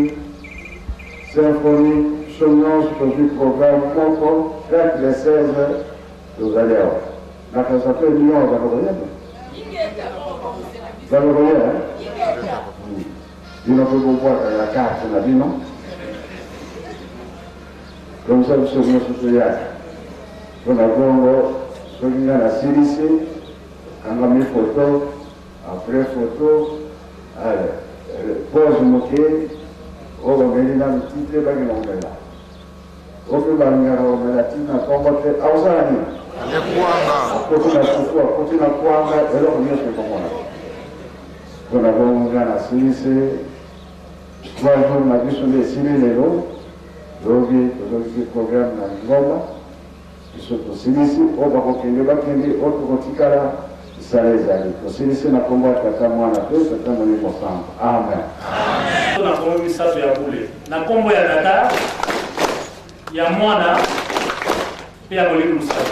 symphonie biso nyonso tozwi programme moko chaque le 16 tozali awa nakasa mpe million balokoyeba balokoyeba bino mpe bobwaka ya karte na bino komisa biso nyonso toyaka mpona bongo soki nga nasilisi kangami foto après foto pose moke oyo bameli na mititre bakena komela ope balingaka komela ntina nkombo te aosala nini akoti na suku akoti na kwanga eloko nyonso ekomona mpona bongo nga nasilisi 3 jours na biso nde esili lelo lobi tozokiki programme na ngoma biso tosilisi oyo bakokende bakende oyo tokotikala isala ezali tosilisi na nkombo ya tata mwana pe tata molimo sango amen na nkombo misato ya bule na nkombo ya tata ya mwana pe ya molimo mosango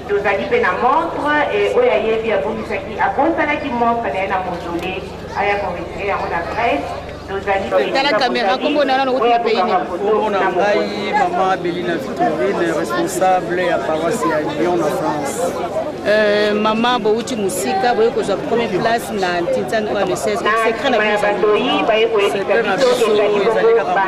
tozali mpe na montre oyo ayebi abongisaki abonsanaki montre na ye na mozole aya koretire yango na presse tala caméra kombo na nano kote pays ni kombo na ngai mama Abelina Victorine responsable ya paroisse ya Lyon na France. Mama bouti musika boye ko za première place na Tintane kwa le 16 secret na biso bandoi baye ko secret na biso ezali kaka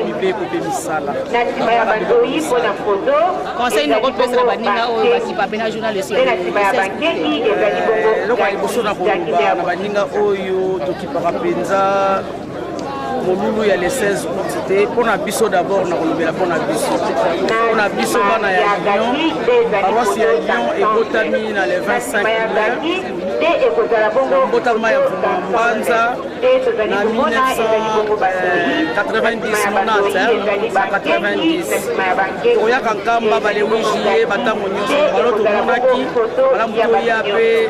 libe ko pe misala na tima ya bandoi pona photo conseil na ko pesa na baninga o batipa pena journaliste na tima ya bakeki ezali bongo eloko ya liboso na koloba na baninga oyo tokipaka mpenza molulu ya le 16 août te mpona biso d'abord na kolobela mpona biso bana ya Lyon paroisse ya Lyon ebotami na le 25 mbotama ya mvuma mbanza na 1990 toyaka nkamba bale 8 juillet batango nyonso balo tomonaki malamu toya mpe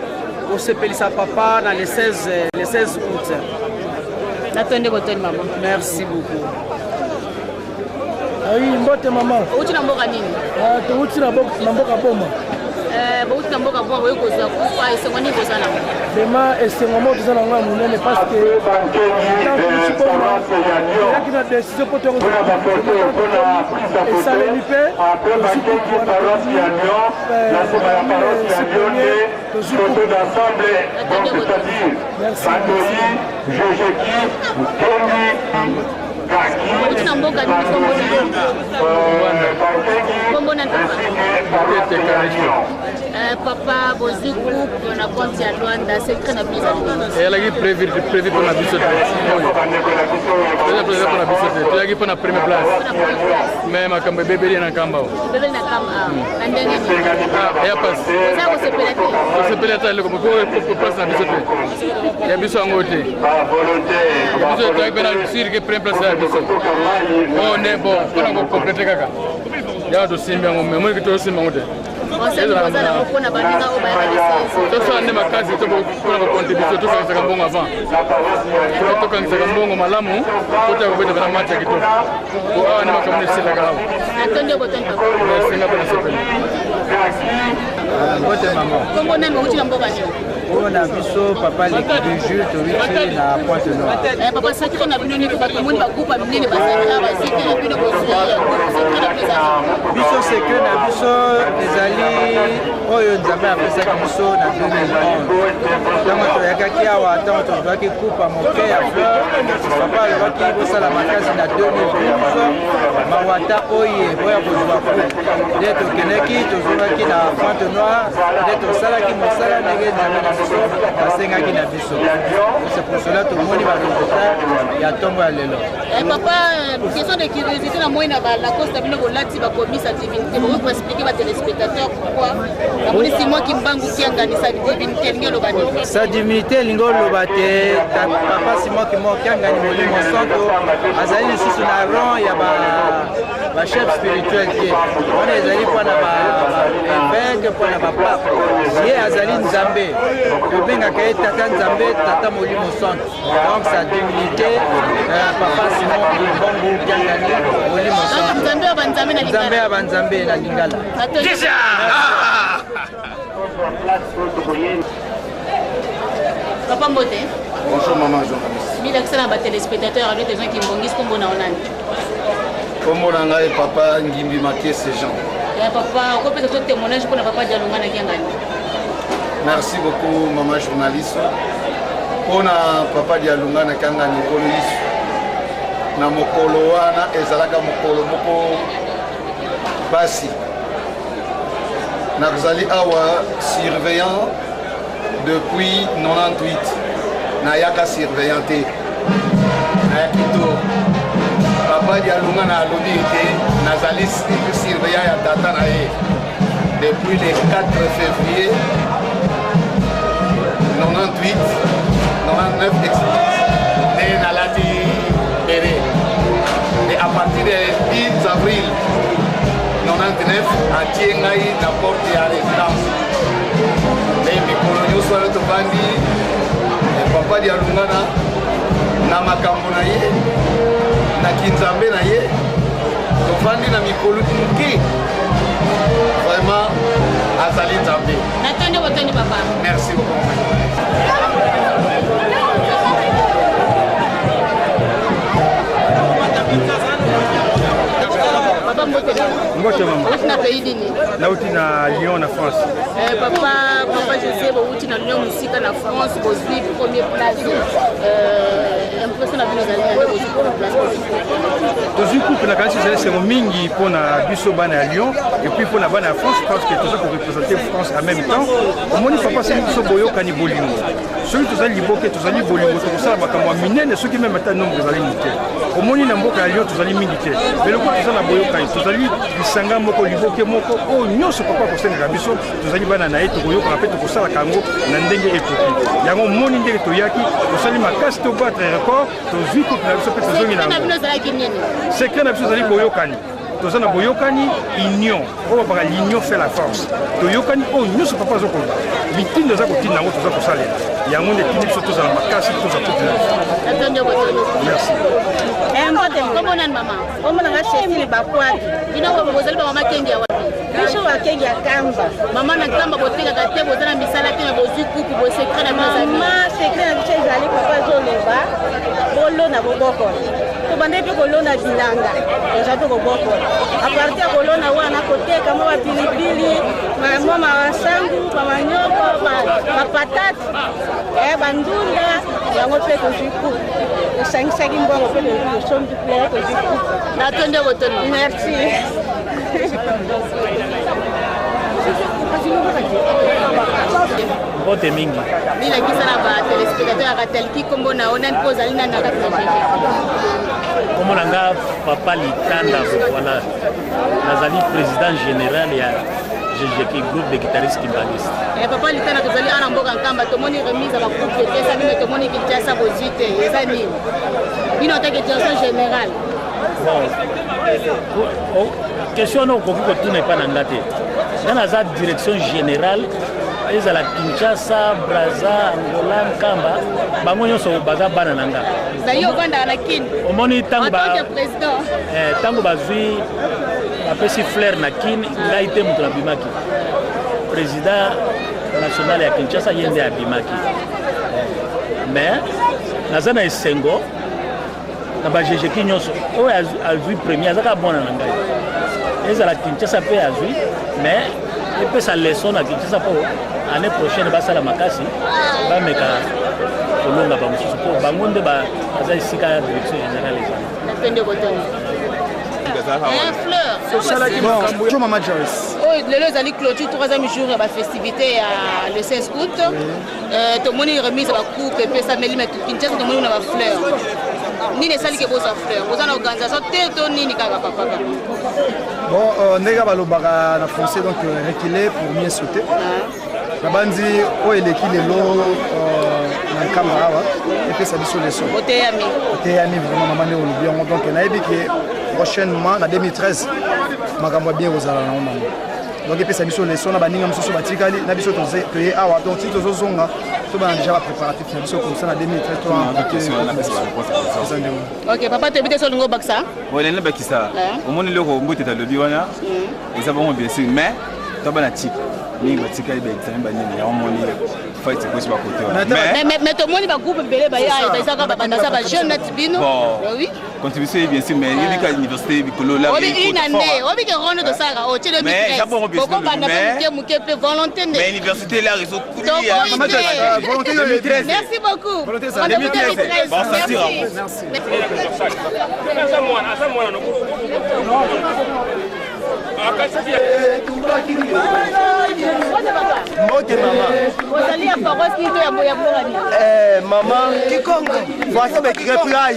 kosepelisa papa na le 16 août. Merci beaucoup. Oui, mbote maman. Uti na mboka nini? Uti na mboka boma. Uti na mboka boma weko za kufa esengo nini kozana? Dema esengo mo tozana ngwa munene parce que tant que tu boma, il y a une décision pour te et ça les lipe. Merci. Utina mboka ni kombo na papa boziku na compte ya Luanda c'est très bien. Elle a prévu pour la bisote. Elle a prévu pour la bisote. Tu as dit pour la première place. Même à Kamba bébé na Kamba. Bébé na Kamba. Andenge ni. Et passe. Ça vous se pelete. Se pelete le comme pour place na bisote. Ya biso ngote. Biso tu as bien sûr que première place la bisote. Oh ne bon, on a compléter kaka. Ya do simba ngombe, moi que to simba ngote. Sasa nde makasi topona kocontribution tokangisaka mbongo avant tokangisaka mbongo malamu kotaka kobeta bana match ya kitoko po awa nde makambo nesilaka awa esinga mpona sepeli ngote mama na biso papa leki du jus towici na Pointe Noire papa secret na bino niko bato moni bakupa minene basala basiki na bino biso secret na biso ezali oyo nzambe apesaki biso na 2011 ntango toyakaki awa ntango tozwaki kupa moke ya fleur papa alobaki bosala makasi na 2012 mawata oye oya kozwa kupa nde tokendeki tozongaki na Pointe Noire nde tosalaki mosala ndenge nzambe na biso basengaki na biso c'est pour cela tomoni baresultat ya ntongo ya lelo papa question de curiosité na moi na Lacoste na bino kolati bakomisa divinité boko expliquer ba téléspectateurs pourquoi na moni Simon Kimbangu kianganisa divinité ngelo bani sa divinité lingo loba te papa Simon Kimbangu kiangani molimo santo azali lisusu na rang ya ba chef spirituel tie wana ezali mpona ba évêque mpona ba pape ye azali nzambe tobengaka ye tata nzambe tata molimo santo donc sa divinité papa Simon Kimbangu kiangani molimo santo nzambe ya banzambe na lingala Papa Mbote. Bonjour maman journaliste. Bila kusana ba téléspectateurs avec des gens qui mbongis kombo na onani. Kombo na ngai papa Ngimbi Makiese Jean. Ya papa, ko peut-être témoignage pour papa Dialunga na kiangani. Merci beaucoup maman journaliste. Pona papa Dialunga na kiangani police. Na mokolo wana ezalaka mokolo moko basi. Nakzali awa surveillant depuis 98. Nayaka surveillanté. Nayakito. Papa Dialunga na alobi ete nazali surveillant ya tata na ye. Depuis le 4 février 98, 99 et nalati béré. Et à partir du 10 avril 99, à Tiengaï, la porte de la résidence. Les coloniaux sont là, papa Dialunga na makambo na ye, na kinzambe na ye, tofandi na mikolo muke. Vraiment, azali nzambe. Merci beaucoup. Papa Mbote. Mbote maman. Uti na pays dini? Na uti na Lyon na France. Papa José bo uti na Lyon musika na France bo zwi premier place. Impression na bino zali na bo zwi premier place. Tozwi coupe na kanisi c'est mingi pour na biso bana à Lyon et puis pour na bana à France parce que tout ça pour représenter France en même temps. Au moni papa c'est biso boyo kani bolingo. Celui tozali liboke tozali bolingo tokosala makambo minene ceux qui même ata nombre tozali mité. Au moni na mboka à Lyon tozali mingi te. Mais le coup tozala boyo kani tozali bisanga moko liboke moko o nyonso papa kosenga biso tozali bana na ye tokoyoka pe tokosala kango na ndenge ekoki. Yango moni ndenge toyaki tozali makasi to battre record tozwi coupe na biso pe tozongi na. Secret na biso tozali boyokani. Tozana boyokani union. Oba baka l'union fait la force. Toyokani o nyonso papa zokola. Bitinde za kotina ngo toza kosalela. Yango ne tindi biso tozala makasi toza kotina. Merci. Comment on maman? Comment on a cherché bakwaki? Bino ko bozali ba mama kengi ya wapi? Biso wa kengi ya Kamba. Mama na Kamba botenga kate bozana misala te na bozu kuku bo secret na bino zali. Mama secret na biso ezali papa zoloba. Bolo na boboko. To bande pe kolona bilanga. Eja to boboko. A partir kolona wana koteka mwa pilipili, mwa masangu bamanyoko bapatate bandunda yango mpe tozwi coupe tosangisaki mbongo mpe tosombi mpe tozwi coupe natonde botono merci mbote mingi bilakisa na batelespectateur ya kateliki kombo na onani mpo ozali nani na kati na GG kombo na nga papa Litanda Bokola nazali président général ya GGK groupe de guitaristes kimbangistes. Papa Litanda tozali ana mboka nkamba tomoni remise ya bagroupe epesa bino tomoni Kinshasa bozwi te eza nini bino otake direction générale question wana okoki kotuna epa na nga te nga naza direction générale ezala Kinshasa, Braza, Angola, Nkamba bango nyonso baza bana na nga zayo kwanda na kin omoni tango président tango bazwi bapesi fleur na kin ngai te moto nabimaki président national ya Kinshasa ye nde abimaki mais naza na esengo na bagegeki nyonso oyo azwi premier azaka bona na ngai ezala Kinshasa mpe azwi mais epesa leson na Kinshasa mpo année prochaine basala makasi bameka kolonga bamosusu mpo bango nde baza esika ya direction générale napende kotoni Bonjour Maman Joyce. Lelo ezali clôture 3e jour ya bafestivité ya le 16 août tomoni remise ya bacoupe epesa melime Kinshasa tomoni na bafleur nini esaliki boza fleur boza na organisation te to nini kaka papaka Bon, ndenge balobaka na français donc reculer pour mieux sauter. Nabandi o eleki lelo na nkamba awa epesa biso leson. Oteyami vraiment maman ne olobi yango donc nayebi ke prochainement na 2013 makambo bien kozala na maman. Donc epesa biso leson na baninga mosusu batikali na biso toye awa donc si tozozonga tobana déjà ba préparatif na biso comme ça na 2013 Ok papa te bite so lingo baksa wala na bakisa omoni loko mbote ta lobi wana eza bongo bien sûr mais tobana type ni batika ibe examen banini ya omoni fight ko ba côté mais tomoni ba groupe belé ba ya ezaka ba bandasa ba jeune natibino oui contribution bien sûr mais il y a université bikolo la obi inande obi ke rono to saka o chele mi mais d'abord bien sûr mais volonté mais université la réseau volonté merci beaucoup volonté ça 2013 bon ça tire merci Maman Kikongo voici bekire plai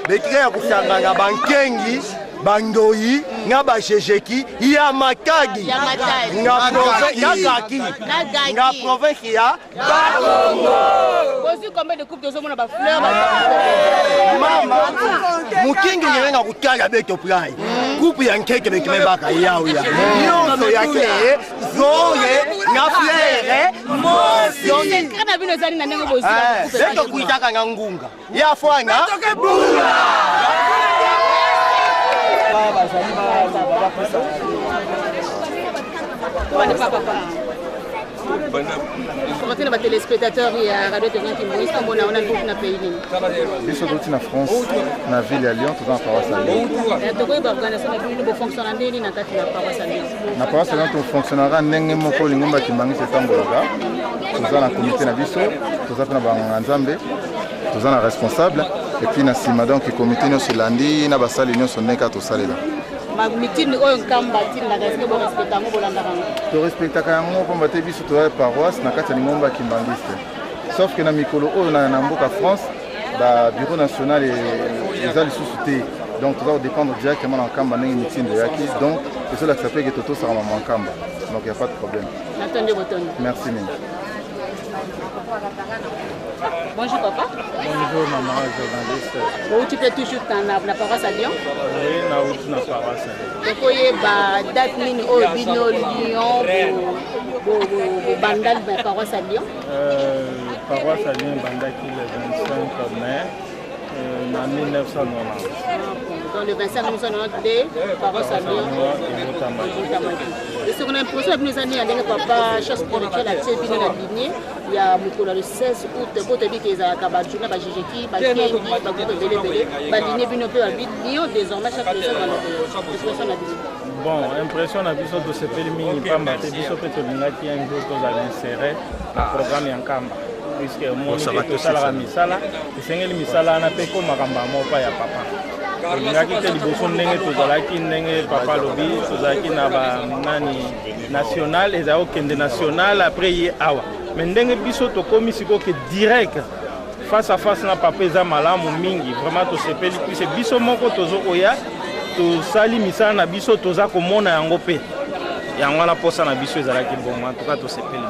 bekire ya kusanganga bankengi bandoyi nga bashesheki ya makagi nga province ya Bakongo. Bosi combien de coupes de zomo na ba fleur mama mukingi nyenga kutala beto plai coupe ya nkeke bekime baka yawo ya nyonso yake zoye nga fleur mosi kana bino zali na ndenge bosi beto kuitaka nga ngunga ya fwanga Comment les téléspectateurs et Radio Télévision qui m'ont dit qu'on a tout na pays ni. Biso tout na France, na ville à Lyon, tout en paroisse à Lyon. Donc oui, organisation na bino fonctionner ndeni na kati na paroisse à Lyon. Na paroisse à Lyon to fonctionnera ndenge moko lingomba kimbangi setambolaga. Toza na comité na biso, toza na banganga nzambe, toza na responsable et puis na sima donc comité no silandi na basali nyonso neka to salela. Mitini oyo nkamba tinda est-ce bo respecta ngo bolanda kango to respecta kango pomba te biso to paroisse na kati ya lingomba kimbangiste sauf que na mikolo oyo na mboka France ba bureau national eza lisusu te donc toza dépendre directement na nkamba ndenge mitini yaki donc ezola accepter que toto sera maman nkamba donc il y a pas de problème. Natende botondo. Merci mingi. Bonjour papa. Bonjour maman journaliste. Bon, tu fais toujours la paroisse à Lyon? Oui, na paroisse à Lyon. Donc il y a date nini au bino Lyon pour bandal la paroisse à Lyon? Paroisse à Lyon bandaki le 25 mai en 1990. Donc le 25 1992 paroisse à Lyon. Et ce qu'on a l'impression que nous avons papa chasse spirituelle à Tchébine la lignée. Il y a le 16 août, pour te dire qu'ils ont Kabadjouna, Bajijeki, Bakengi, Bagoupe, Belé, Baligné, Binope, Lyon, désormais chaque personne dans la Bon, impression na biso to sepeli mingi pamba te biso pe to lingaki un jour to za insérer le programme ya Nkamba puisque mon to sala misala isengeli misala na pe ko makamba mopa ya papa. Lingaki te liboso ndenge to zalaki ndenge papa lobi to zalaki na ba nani national ezao kende national après ye awa. Mais ndenge biso to komi siko ke direct face à face na papa eza malamu mingi vraiment to sepeli puisque biso moko tozo oya to sali misala na biso toza komona yango pe yango na posa na biso ezalaki bon en tout cas to sepeli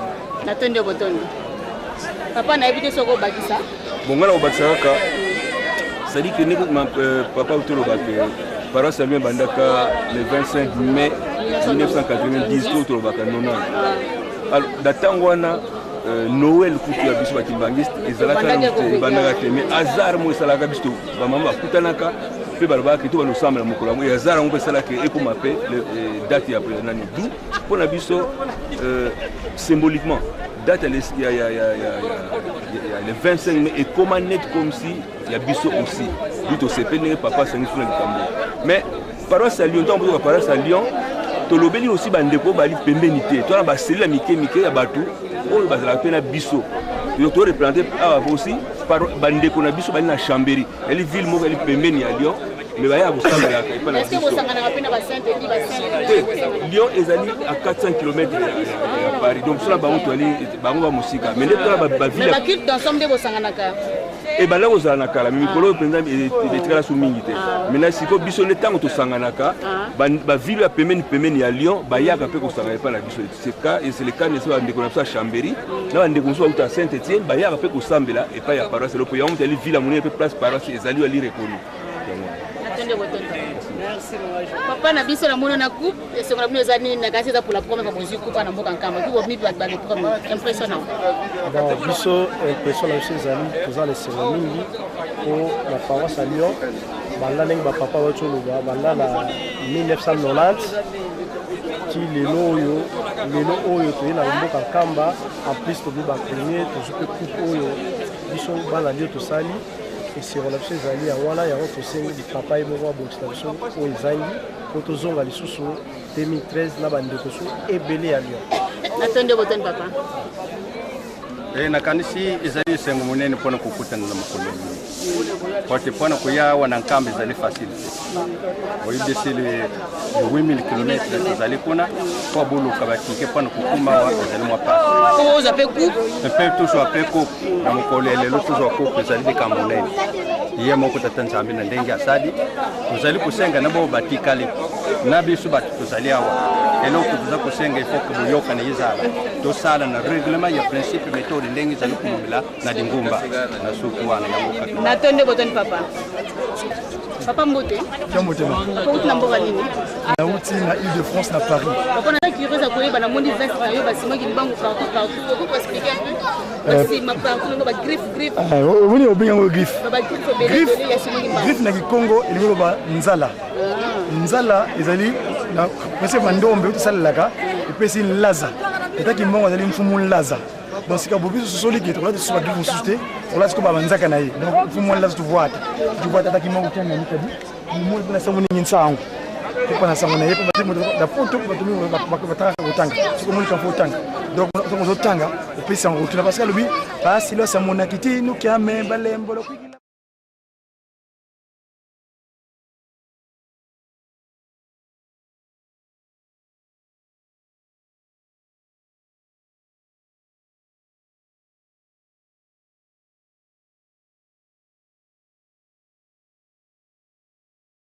na tonde botondo papa na ebite soko bakisa bongana obakisa kaka c'est-à-dire que papa utolo baké paroisse Samuel bandaka le 25 mai 1990 to baka 90 alors datango wana Noël kutu ya biso bakimbangiste ezalaka bandaka te mais hasard mo esalaka biso ba mama kutanaka pe balba ki to banosamba na mokolo mo hasard mo pesala ke ekoma pe date ya nani du pona biso symboliquement date le 25 mai et comment net comme si il y a biso aussi du to sepene papa sangi sur le Kambo mais paroisse à Lyon tant pour paroisse à Lyon to lobeli aussi bandeko bali pembenité to na ba cellule mike ya batu o bazala pena biso yo to représenter aussi par bandeko na biso bali na Chambéry elle ville moko elle pembeni à Lyon mais baya kusanga la kai pana biso Lyon ezali à 400 km de Paris donc cela ba on ali bango ba musika mais les ba ville mais bakit ensemble de bosanganaka et bala kozalana kala mikolo penza etikala su mingi te maintenant siko biso ne tango to sanganaka ba ville ya pemeni ya Lyon ba yaka pe kosangana pa na biso c'est cas et c'est le cas de ça ndeko na Chambéry na ba ndeko so uta Saint-Étienne ba yaka pe kosambela et pa ya paroisse le po ya on teli ville amoni pe place paroisse ezali ali reconnu. Merci papa na biso na mono na coupe et c'est vraiment zani na kasi za pour la première fois musique coupe na mboka Nkamba ki bobni ba le premier impressionnant bon biso impressionnant ces amis tous les cérémonies pour la paroisse à Lyon banda ndenge ba papa wa tsholuba banda na 1990 qui lelo oyo to na mboka Nkamba en plus to ba premier to super coupe oyo biso bana Lyon to sali et si on a fait zali wana ya on tosengi di papa emo wa boxtation o ezangi ko tozonga lisusu 2013 na bandeko so ebele ya Lyon natonde boten papa na kanisi ezali sengo monene pona kokutana na makolo pote pona kuya wana Nkamba ezali facile oyi desile 8000 km ezali kuna kwa bolo kabatike pona kokuma wa ezali mwa pa ko za pe coupe pe toujours après coupe na makolo lelo toujours coupe ezali de kamonene ye moko tatanzambi na ndenge asadi tozali kusenga na bo batikali na biso bat tozali awa eloko tuza kusenga il faut que boyoka na yizala to sala na règlement ya principe méthode ndenge zali kumumila na dingumba na suku wana ya mboka na tonde boton papa papa mbote Kambote na mboka nini na uti na Île-de-France na Paris papa na curieuse à koyeba na mondi veste na yo basima ki mbangu partout ko expliquer un peu si ma partout ba griffe woni obinga ngo griffe ba griffe ya sima ki griffe na Congo ilingolo ba nzala nzala ezali na pese bandombe utosalaka epesi laza etaki mbongo ezali mfumu laza donc sika bobiso sosoli ki tokola tosuba griffe mosusu ola siko banzaka na ye donc mfumu laza tuvoata ataki mbongo tanga nikadi mo na samu ni nsango kwa na samu na yepo da poto batumi bataka kutanga siko mo kan fotanga donc on zotanga epesi ngo tuna parce que lui basi lo samu na kitinu kiame balembo